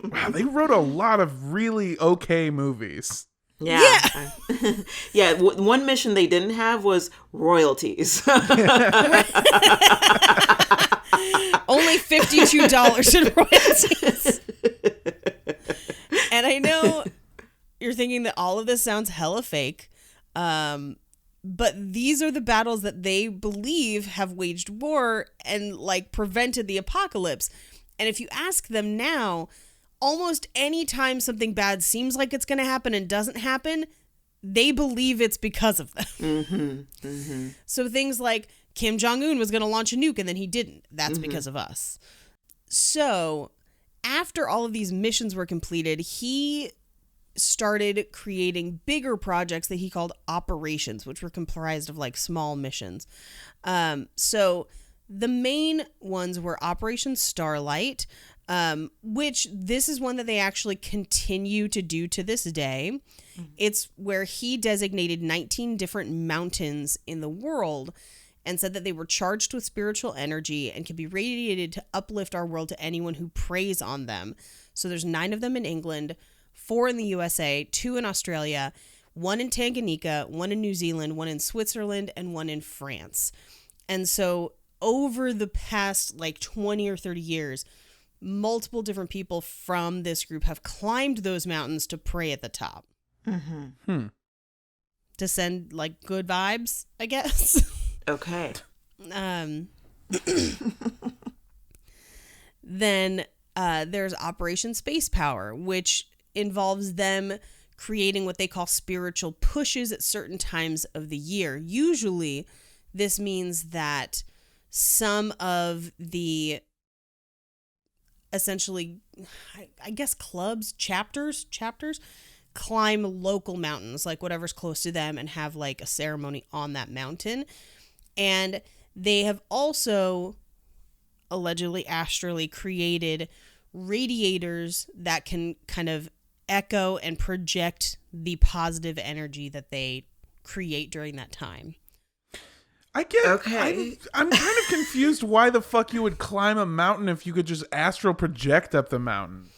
Wow, they wrote a lot of really okay movies. Yeah. Yeah. One mission they didn't have was royalties. Only $52 in royalties. And I know you're thinking that all of this sounds hella fake, but these are the battles that they believe have waged war and prevented the apocalypse. And if you ask them now, almost any time something bad seems like it's going to happen and doesn't happen, they believe it's because of them. So things like Kim Jong-un was going to launch a nuke and then he didn't. That's because of us. So after all of these missions were completed, he started creating bigger projects that he called operations, which were comprised of small missions. So the main ones were Operation Starlight, which this is one that they actually continue to do to this day. It's where he designated 19 different mountains in the world and said that they were charged with spiritual energy and can be radiated to uplift our world to anyone who preys on them. So there's 9 of them in England, 4 in the USA, 2 in Australia, one in Tanganyika, one in New Zealand, one in Switzerland, and one in France. And so over the past like 20 or 30 years, multiple different people from this group have climbed those mountains to pray at the top. To send like good vibes, I guess. Okay. Then there's Operation Space Power, which involves them creating what they call spiritual pushes at certain times of the year. Usually, this means that some of the essentially, I guess, clubs, chapters, climb local mountains, like whatever's close to them, and have like a ceremony on that mountain. And they have also allegedly astrally created radiators that can kind of echo and project the positive energy that they create during that time. I get. Okay. I'm kind of confused why the fuck you would climb a mountain if you could just astral project up the mountain.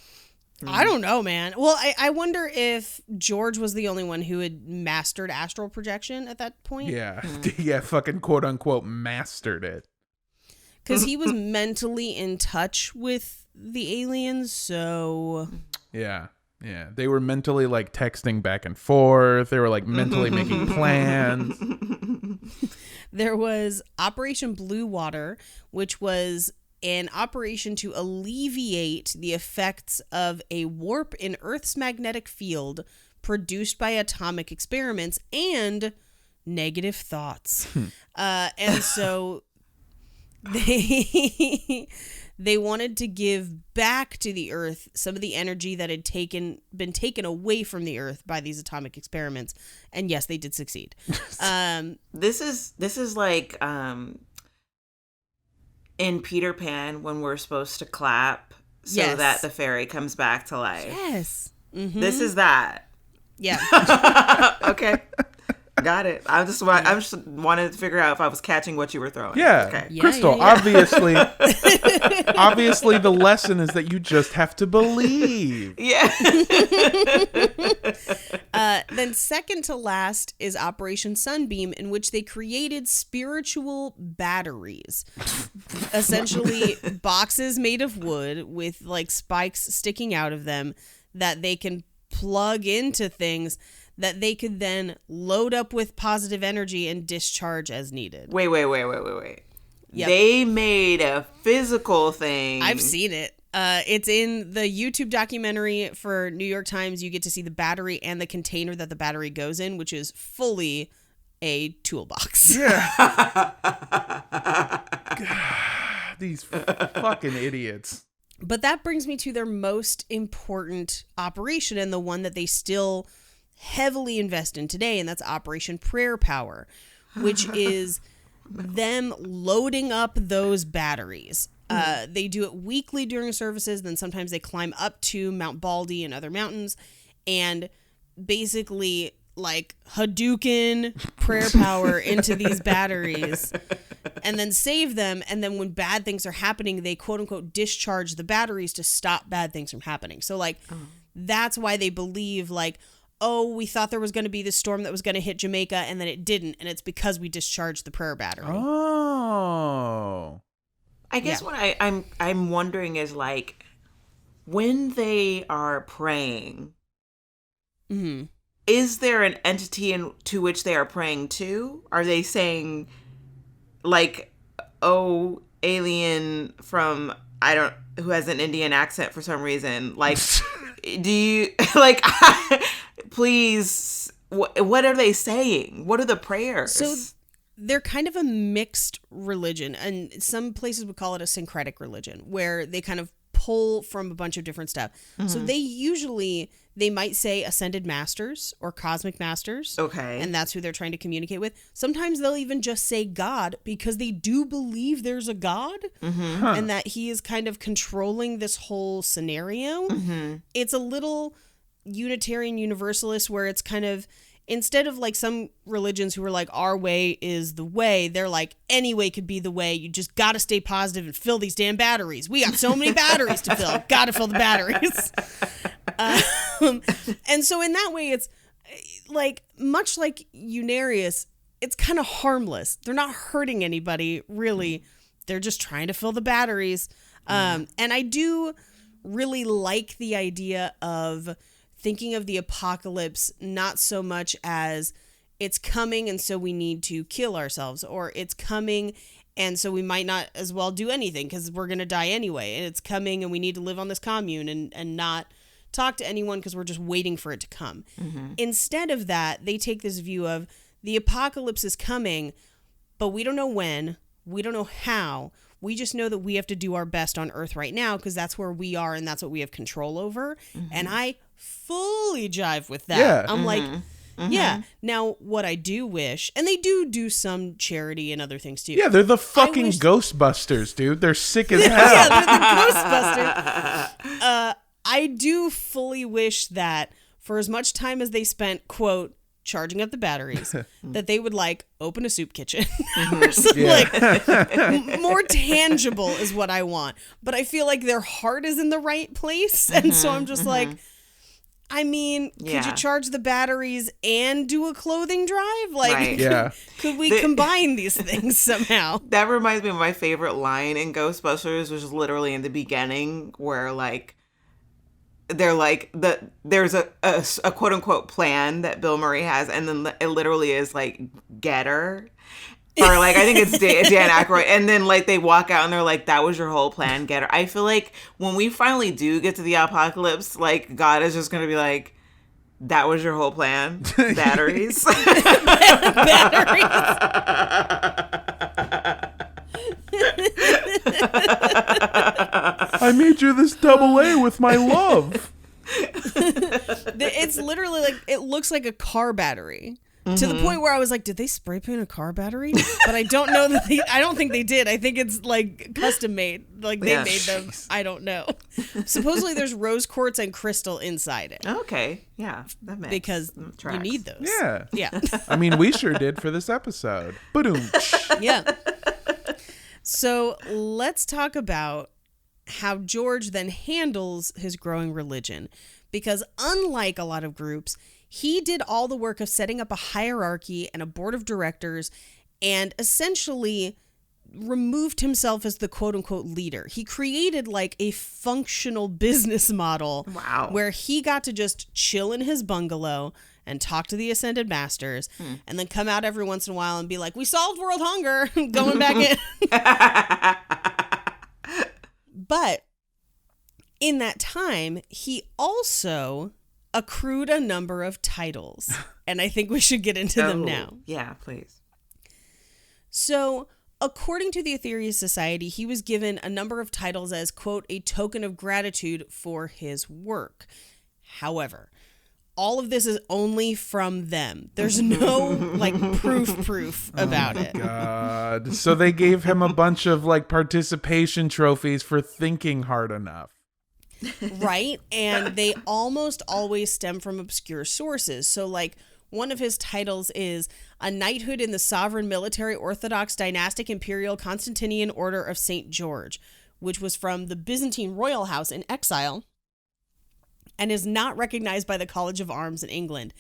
I don't know, man. Well, I wonder if George was the only one who had mastered astral projection at that point. Yeah. Yeah, fucking quote unquote mastered it. Because he was mentally in touch with the aliens, so... Yeah. Yeah. They were mentally like texting back and forth. They were like mentally making plans. There was Operation Blue Water, which was an operation to alleviate the effects of a warp in Earth's magnetic field produced by atomic experiments and negative thoughts. And so they wanted to give back to the Earth some of the energy that had been taken away from the Earth by these atomic experiments. And yes, they did succeed. This is like in Peter Pan when we're supposed to clap so Yes. that the fairy comes back to life. Yes. Mm-hmm. This is that. Yeah. Okay. Got it. I just wanted to figure out if I was catching what you were throwing. Yeah. Okay. Yeah, Kristal, yeah. obviously the lesson is that you just have to believe. Yeah. Then second to last is Operation Sunbeam, in which they created spiritual batteries. Essentially boxes made of wood with like spikes sticking out of them that they can plug into things that they could then load up with positive energy and discharge as needed. Wait. Yep. They made a physical thing. I've seen it. It's in the YouTube documentary for New York Times. You get to see the battery and the container that the battery goes in, which is fully a toolbox. Yeah. These fucking idiots. But that brings me to their most important operation, and the one that they still heavily invest in today, and that's Operation Prayer Power, which is them loading up those batteries. They do it weekly during services, then sometimes they climb up to Mount Baldy and other mountains and basically like Hadouken prayer power into these batteries and then save them. And then when bad things are happening, they quote unquote discharge the batteries to stop bad things from happening. So like that's why they believe like, oh, we thought there was going to be this storm that was going to hit Jamaica and then it didn't. And it's because we discharged the prayer battery. Oh. I guess what I'm wondering is like when they are praying, is there an entity to which they are praying to? Are they saying like, oh, alien from who has an Indian accent for some reason? Like, do you like? Please, what are they saying? What are the prayers? So they're kind of a mixed religion, and some places would call it a syncretic religion, where they kind of pull from a bunch of different stuff. So they might say ascended masters or cosmic masters. Okay. And that's who they're trying to communicate with. Sometimes they'll even just say God because they do believe there's a God and that he is kind of controlling this whole scenario. It's a little Unitarian Universalist where it's kind of, instead of like some religions who are like, our way is the way, they're like, any way could be the way. You just got to stay positive and fill these damn batteries. We got so many batteries to fill. Got to fill the batteries. And so in that way, it's like, much like Unarius, it's kind of harmless. They're not hurting anybody, really. They're just trying to fill the batteries. And I do really like the idea of thinking of the apocalypse not so much as it's coming and so we need to kill ourselves, or it's coming and so we might not as well do anything because we're going to die anyway. And it's coming and we need to live on this commune and not talk to anyone because we're just waiting for it to come. Instead of that, they take this view of the apocalypse is coming, but we don't know when, we don't know how. We just know that we have to do our best on Earth right now because that's where we are and that's what we have control over. And I fully jive with that. Yeah. I'm like, yeah. Now, what I do wish, and they do some charity and other things too. Yeah, they're the fucking Ghostbusters, dude. They're sick as hell. Yeah, they're the Ghostbusters. I do fully wish that for as much time as they spent, quote, charging up the batteries, that they would like open a soup kitchen or something like more tangible is what I want. But I feel like their heart is in the right place. And so I'm just like, I mean, could you charge the batteries and do a clothing drive? Like, could we combine these things somehow? That reminds me of my favorite line in Ghostbusters, which is literally in the beginning where like, they're like there's a quote unquote plan that Bill Murray has, and then it literally is like get her, or like I think it's Dan Aykroyd, and then like they walk out and they're like, that was your whole plan, get her. I feel like when we finally do get to the apocalypse, like God is just gonna be like, that was your whole plan, batteries. I made you this double A with my love. It's literally like, it looks like a car battery. To the point where I was like, did they spray paint a car battery? But I don't know that I don't think they did. I think it's like custom made. Like they made them. I don't know. Supposedly there's rose quartz and crystal inside it. Okay. Yeah. That makes because you need those. Yeah. Yeah. I mean, we sure did for this episode. Ba-doom. Yeah. So let's talk about how George then handles his growing religion. Because unlike a lot of groups, he did all the work of setting up a hierarchy and a board of directors and essentially removed himself as the quote unquote leader. He created like a functional business model where he got to just chill in his bungalow and talk to the Ascended Masters and then come out every once in a while and be like, we solved world hunger, going back in. But in that time, he also accrued a number of titles. And I think we should get into them now. Yeah, please. So, according to the Aetherius Society, he was given a number of titles as, quote, a token of gratitude for his work. However, all of this is only from them. There's no, like, proof about it. God. So they gave him a bunch of, like, participation trophies for thinking hard enough. Right? And they almost always stem from obscure sources. So, like, one of his titles is a knighthood in the Sovereign Military Orthodox Dynastic Imperial Constantinian Order of St. George, which was from the Byzantine royal house in exile and is not recognized by the College of Arms in England.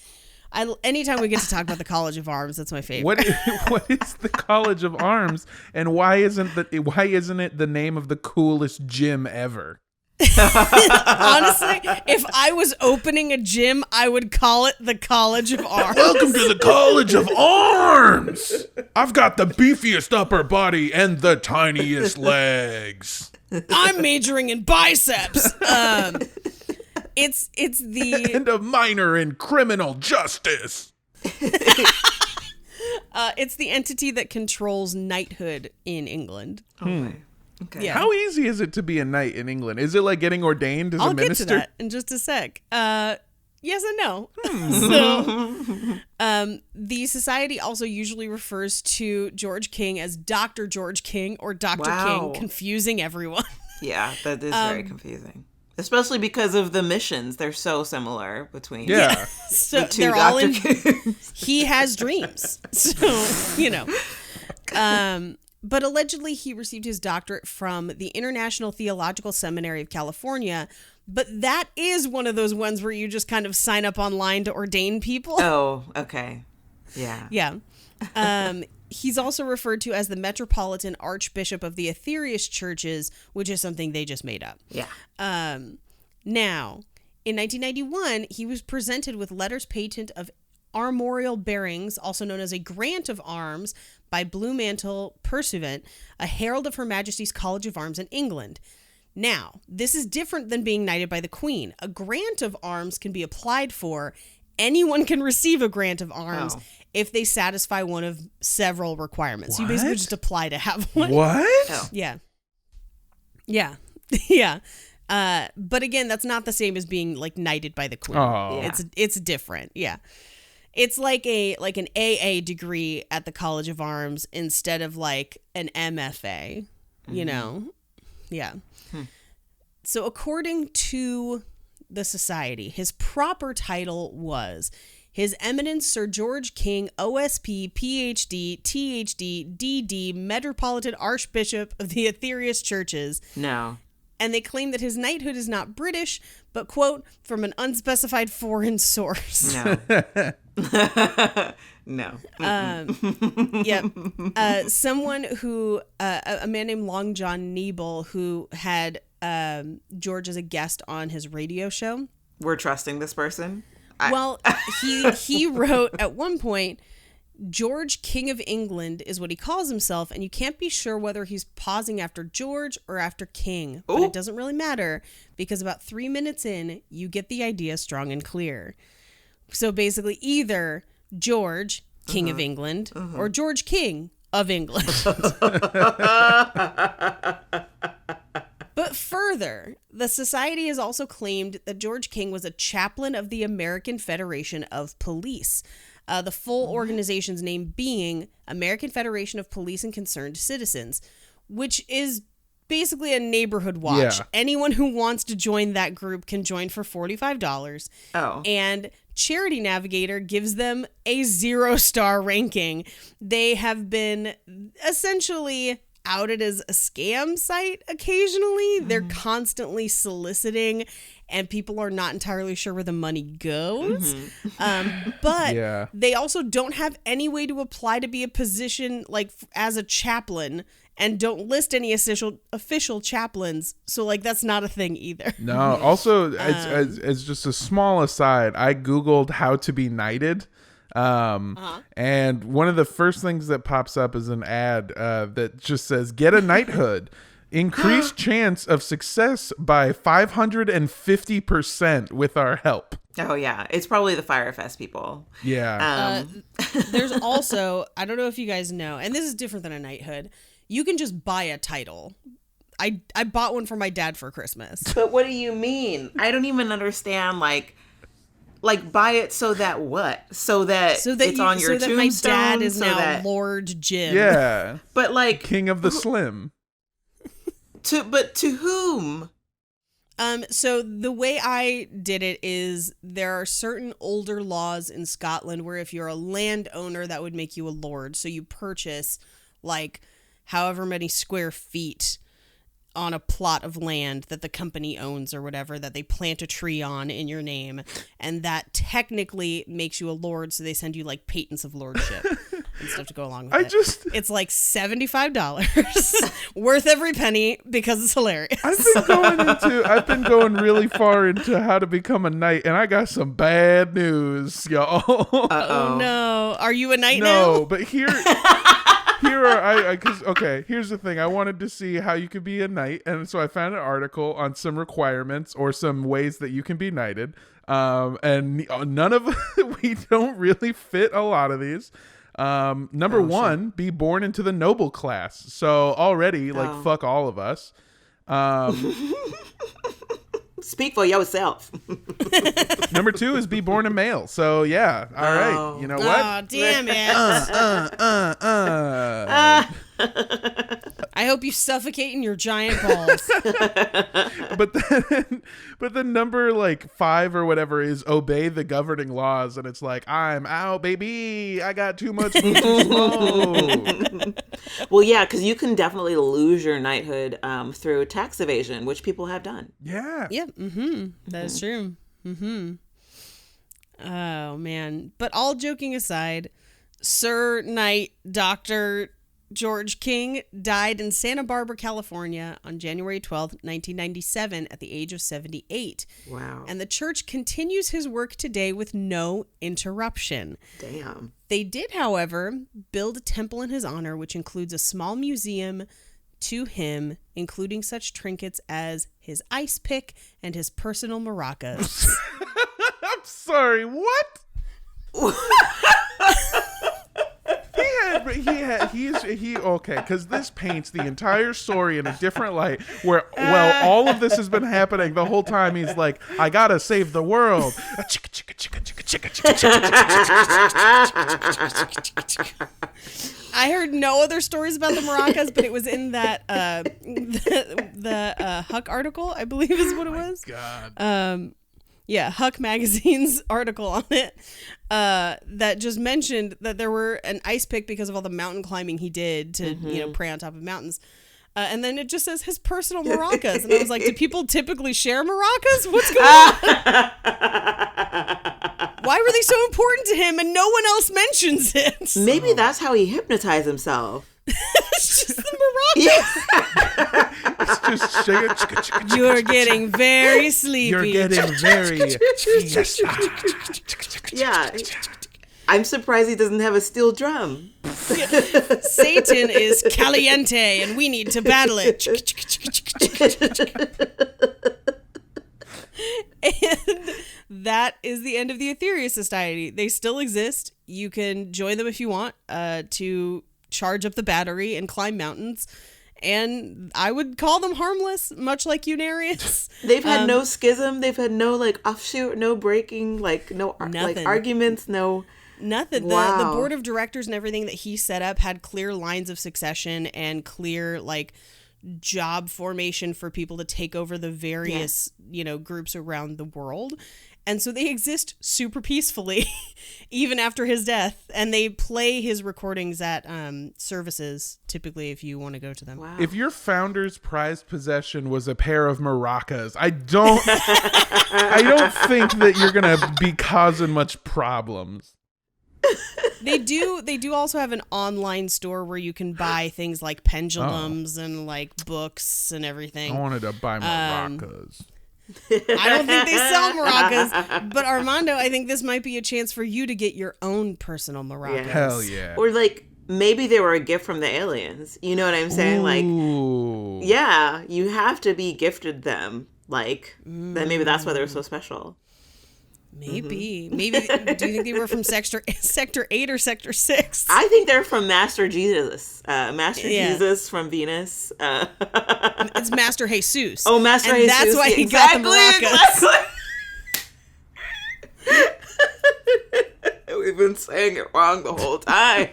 Anytime we get to talk about the College of Arms, that's my favorite. What is the College of Arms, and why isn't it the name of the coolest gym ever? Honestly, if I was opening a gym, I would call it the College of Arms. Welcome to the College of Arms. I've got the beefiest upper body and the tiniest legs. I'm majoring in biceps. It's the and a minor in criminal justice. It's the entity that controls knighthood in England. Okay. Yeah. How easy is it to be a knight in England? Is it like getting ordained as I'll a minister? get to that in just a sec. Yes and no. So, the society also usually refers to George King as Dr. George King or Dr. King, confusing everyone. Yeah, that is very confusing. Especially because of the missions. They're so similar between So the two they're all Dr. in, Kings. he has dreams. So, you know. But allegedly he received his doctorate from the International Theological Seminary of California, But that is one of those ones where you just kind of sign up online to ordain people. Oh, okay. Yeah. Yeah. He's also referred to as the Metropolitan Archbishop of the Aetherius Churches, which is something they just made up. Yeah. Now, in 1991, he was presented with letters patent of armorial bearings, also known as a grant of arms, by Blue Mantle Pursuant, a herald of Her Majesty's College of Arms in England. Now, this is different than being knighted by the Queen. A grant of arms can be applied for. Anyone can receive a grant of arms if they satisfy one of several requirements. What? You basically just apply to have one. What? Oh. Yeah. Yeah. Yeah. But again, that's not the same as being like knighted by the Queen. Oh. Yeah. It's different. Yeah. It's like an AA degree at the College of Arms instead of like an MFA, you know? Yeah. So according to the society, his proper title was His Eminence Sir George King, OSP, PhD, THD, DD, Metropolitan Archbishop of the Aetherius Churches. No. And they claim that his knighthood is not British, but, quote, from an unspecified foreign source. No. No. Yep. Someone who, a man named Long John Nebel, who had George as a guest on his radio show. We're trusting this person? Well, he wrote at one point, George, King of England, is what he calls himself, and you can't be sure whether he's pausing after George or after King. But it doesn't really matter, because about 3 minutes in, you get the idea strong and clear. So basically, either George, King of England, or George King of England. But further, the society has also claimed that George King was a chaplain of the American Federation of Police. The full organization's name being American Federation of Police and Concerned Citizens, which is basically a neighborhood watch. Yeah. Anyone who wants to join that group can join for $45. Oh. And Charity Navigator gives them a 0-star ranking. They have been essentially outed as a scam site occasionally. They're constantly soliciting, and people are not entirely sure where the money goes. But they also don't have any way to apply to be a position like as a chaplain, and don't list any official chaplains. So like that's not a thing either. No. Also, as just a small aside, I Googled how to be knighted. And one of the first things that pops up is an ad that just says, get a knighthood. Increased chance of success by 550% with our help. Oh, yeah. It's probably the Firefest people. Yeah. There's also, I don't know if you guys know, and this is different than a knighthood. You can just buy a title. I bought one for my dad for Christmas. But what do you mean? I don't even understand, like buy it so that what? So that it's on your tombstone? My dad is so now that, Lord Jim. Yeah. But like King of the Slim. to whom? So the way I did it is there are certain older laws in Scotland where if you're a landowner, that would make you a lord. So you purchase like however many square feet on a plot of land that the company owns or whatever, that they plant a tree on in your name, and that technically makes you a lord, so they send you like patents of lordship and stuff to go along with it. It's like $75 worth every penny because it's hilarious. I've been going really far into how to become a knight, and I got some bad news, y'all. Oh no. Are you a knight now? No, but here's the thing. I wanted to see how you could be a knight, and so I found an article on some requirements or some ways that you can be knighted. And none of we don't really fit a lot of these. Number one, be born into the noble class. So already, fuck all of us. Speak for yourself. Number two is be born a male. So yeah, all right. You know what? Oh, damn it. I hope you suffocate in your giant balls. But then number like 5 or whatever is obey the governing laws, and it's like, I'm out, baby. I got too much food to smoke. Well, yeah, because you can definitely lose your knighthood through tax evasion, which people have done. Yeah. Yep. That is true. Oh, man. But all joking aside, Sir Knight Dr. George King died in Santa Barbara, California on January 12th, 1997 at the age of 78. Wow. And the church continues his work today with no interruption. Damn. They did, however, build a temple in his honor, which includes a small museum to him, including such trinkets as his ice pick and his personal maracas. I'm sorry, what? Okay, because this paints the entire story in a different light where, well, all of this has been happening the whole time. He's like, I gotta save the world. I heard no other stories about the maracas, but it was in that the Huck article, I believe is what it was. God. Yeah, Huck Magazine's article on it that just mentioned that there were an ice pick because of all the mountain climbing he did to, prey on top of mountains. And then it just says his personal maracas. And I was like, do people typically share maracas? What's going on? Why were they so important to him and no one else mentions it? Maybe that's how he hypnotized himself. It's just the maracas. It's just sugar. You're getting very sleepy. You're getting very. Yeah. I'm surprised he doesn't have a steel drum. Satan is caliente and we need to battle it. And that is the end of the Aetherius Society. They still exist. You can join them if you want to charge up the battery and climb mountains. And I would call them harmless, much like Unarius. They've had no schism. They've had no offshoot, no breaking, no arguments, no. Nothing. Wow. The board of directors and everything that he set up had clear lines of succession and clear job formation for people to take over the various groups around the world. And so they exist super peacefully even after his death, and they play his recordings at services typically if you want to go to them. Wow. If your founder's prized possession was a pair of maracas, I don't think that you're gonna be causing much problems. They do also have an online store where you can buy things like pendulums and books and everything. I wanted to buy maracas. I don't think they sell maracas, but Armando, I think this might be a chance for you to get your own personal maracas. Yeah. Hell yeah. Or maybe they were a gift from the aliens. You know what I'm saying? Ooh. Yeah, you have to be gifted them. Then maybe that's why they're so special. Maybe. Do you think they were from Sector 8 or Sector 6? I think they're from Master Jesus. Jesus from Venus. It's Master Jesus. Oh, Master and Jesus. That's why he got the maracas. Exactly. We've been saying it wrong the whole time.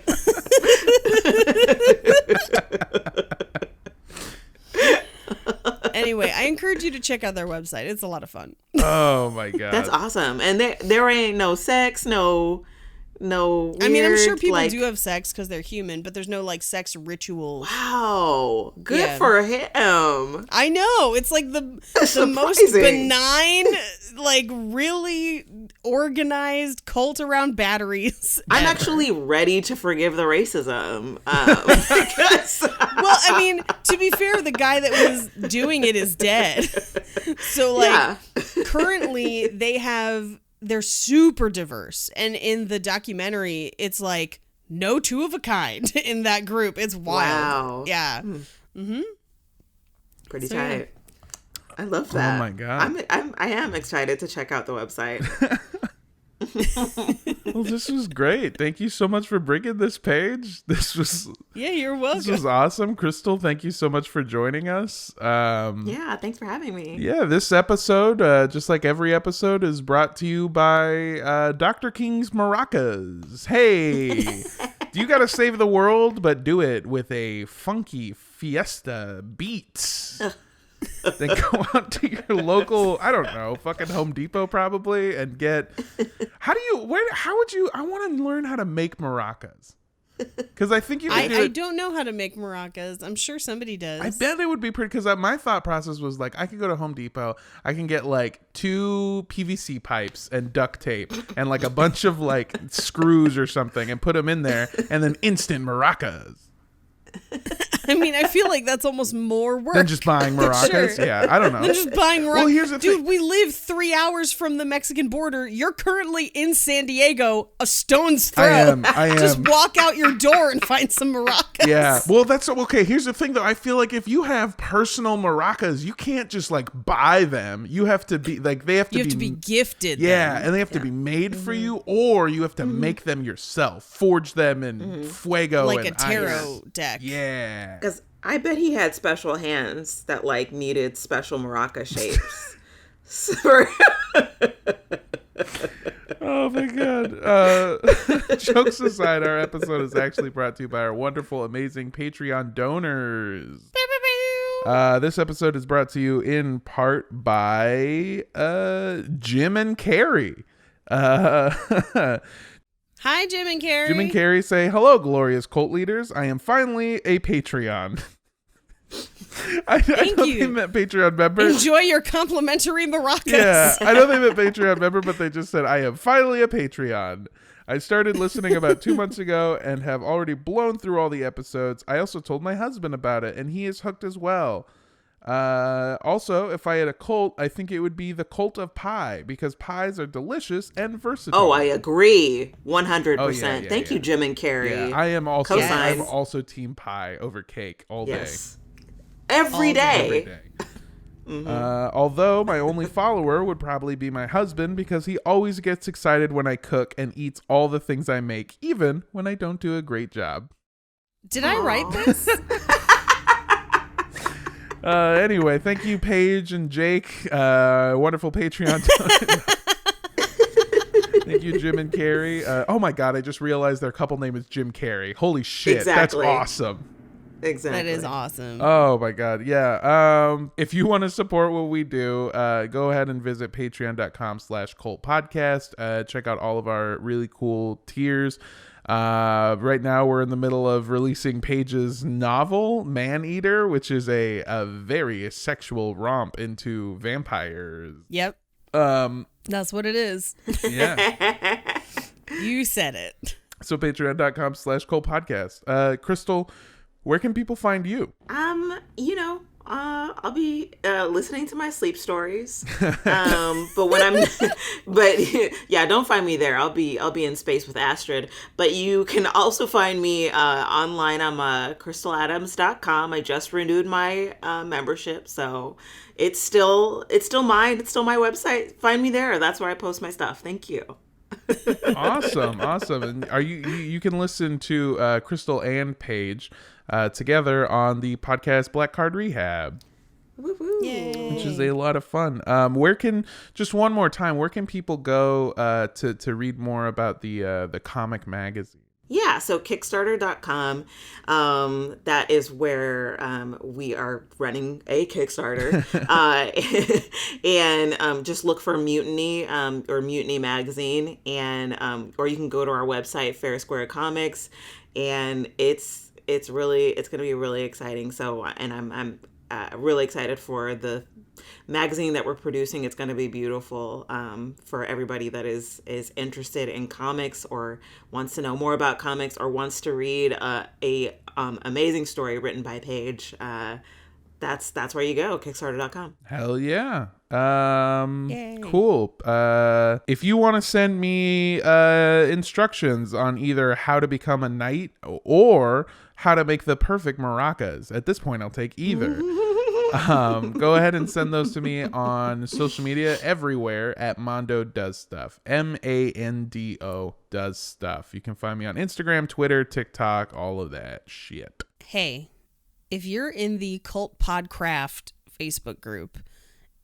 Anyway, I encourage you to check out their website. It's a lot of fun. Oh my god. That's awesome. And there ain't no sex, no weird, I mean, I'm sure people do have sex because they're human, but there's no sex rituals. Wow. Good for him. I know. It's the most benign, really organized cult around batteries. I'm actually ready to forgive the racism. Because well, I mean, to be fair, the guy that was doing it is dead. So currently they're super diverse. And in the documentary, it's no two of a kind in that group. It's wild. Wow. Yeah. Pretty tight. I love that. Oh my god. I am excited to check out the website. Well, this was great. Thank you so much for bringing this page. Yeah, you're welcome. This was awesome. Kristal, thank you so much for joining us. Yeah, thanks for having me. Yeah, this episode, just like every episode, is brought to you by Dr. King's Maracas. Hey, do you gotta save the world, but do it with a funky fiesta beats. Then go out to your local, I don't know, fucking Home Depot probably, and get. How would you? I want to learn how to make maracas. Because I think you can do I it. don't know how to make maracas. I'm sure somebody does. I bet it would be pretty, because my thought process was like, I could go to Home Depot, I can get like 2 PVC pipes and duct tape and like a bunch of like screws or something and put them in there, and then instant maracas. I mean, I feel like that's almost more work Than just buying maracas. Sure. Yeah, I don't know. than just buying maracas. Well, here's the Dude, thing. we live 3 hours from the Mexican border. You're currently in San Diego, a stone's throw. I am. Just walk out your door and find some maracas. Yeah. Well, that's okay. Here's the thing, though. I feel like if you have personal maracas, you can't just like buy them. You have to be like, they have to You have to be gifted. Yeah, them. and they have to be made for you, or you have to make them yourself, forge them in fuego, Like and a tarot ice. deck. Yeah. Because I bet he had special hands that like needed special maraca shapes. So- Oh my god. Jokes aside, our episode is actually brought to you by our wonderful, amazing Patreon donors. This episode is brought to you in part by Jim and Carrie. Hi, Jim and Carrie. Jim and Carrie say, "Hello, glorious cult leaders. I am finally a Patreon." I know you. they meant Patreon members. Enjoy your complimentary maracas. Yeah, I know they meant Patreon member, but they just said, "I am finally a Patreon." I started listening about 2 months ago and have already blown through all the episodes. I also told my husband about it, and he is hooked as well. Also, if I had a cult, I think it would be the cult of pie, because pies are delicious and versatile. Oh, I agree. 100%. Oh, yeah, Thank you, Jim and Carrie. Yeah, I am also Cosign. I'm also team pie over cake all day. Yes. Every day. Every day. Although my only follower would probably be my husband, because he always gets excited when I cook and eats all the things I make, even when I don't do a great job. Did I write this? Anyway, thank you, Paige and Jake. Wonderful Patreon. Thank you, Jim and Carrie. Oh my God, I just realized their couple name is Jim Carrey. Holy shit, Exactly. that's awesome. Exactly. That is awesome. Oh my God. Yeah. If you want to support what we do, go ahead and visit patreon.com/cult podcast. Check out all of our really cool tiers. Right now we're in the middle of releasing Paige's novel, Man-Eater, which is a very sexual romp into vampires. Yep. That's what it is. Yeah. You said it. So patreon.com/cult podcast. Kristal, where can people find you? I'll be listening to my sleep stories. But yeah, don't find me there. I'll be in space with Astrid. But you can also find me online. I'm kristaladams.com. I just renewed my membership, so it's still mine. It's still my website. Find me there. That's where I post my stuff. Thank you. Awesome. And are you can listen to Kristal and Paige together on the podcast Black Card Rehab, which is a lot of fun. Just one more time, where can people go to read more about the comic magazine? Yeah, so Kickstarter.com, that is where we are running a Kickstarter. And just look for Mutiny or Mutiny Magazine, and or you can go to our website, Fair Square Comics, and it's going to be really exciting. So, and I'm really excited for the magazine that we're producing. It's going to be beautiful for everybody that is interested in comics or wants to know more about comics or wants to read a amazing story written by Paige. That's where you go, Kickstarter.com. Hell yeah. Yay. Cool. If you want to send me instructions on either how to become a knight or how to make the perfect maracas, at this point I'll take either. Go ahead and send those to me on social media everywhere at Mondo Does Stuff. MANDO Does Stuff. You can find me on Instagram, Twitter, TikTok, all of that shit. Hey, if you're in the Cult Podcraft Facebook group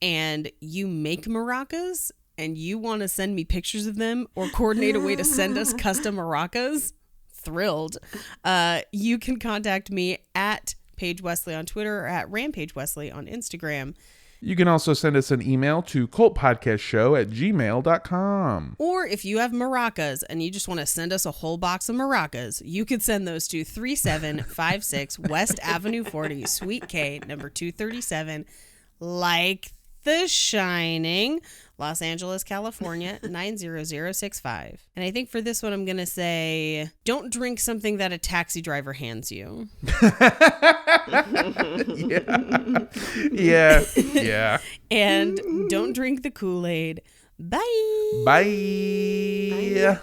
and you make maracas and you want to send me pictures of them or coordinate a way to send us custom maracas, thrilled. You can contact me at Paige Wesley on Twitter or at Rampage Wesley on Instagram. You can also send us an email to cultpodcastshow@gmail.com. Or if you have maracas and you just want to send us a whole box of maracas, you could send those to 3756 West Avenue 40, Suite K, number 237, like The Shining, Los Angeles, California, 90065. And I think for this one, I'm going to say, don't drink something that a taxi driver hands you. Yeah. And don't drink the Kool-Aid. Bye. Bye.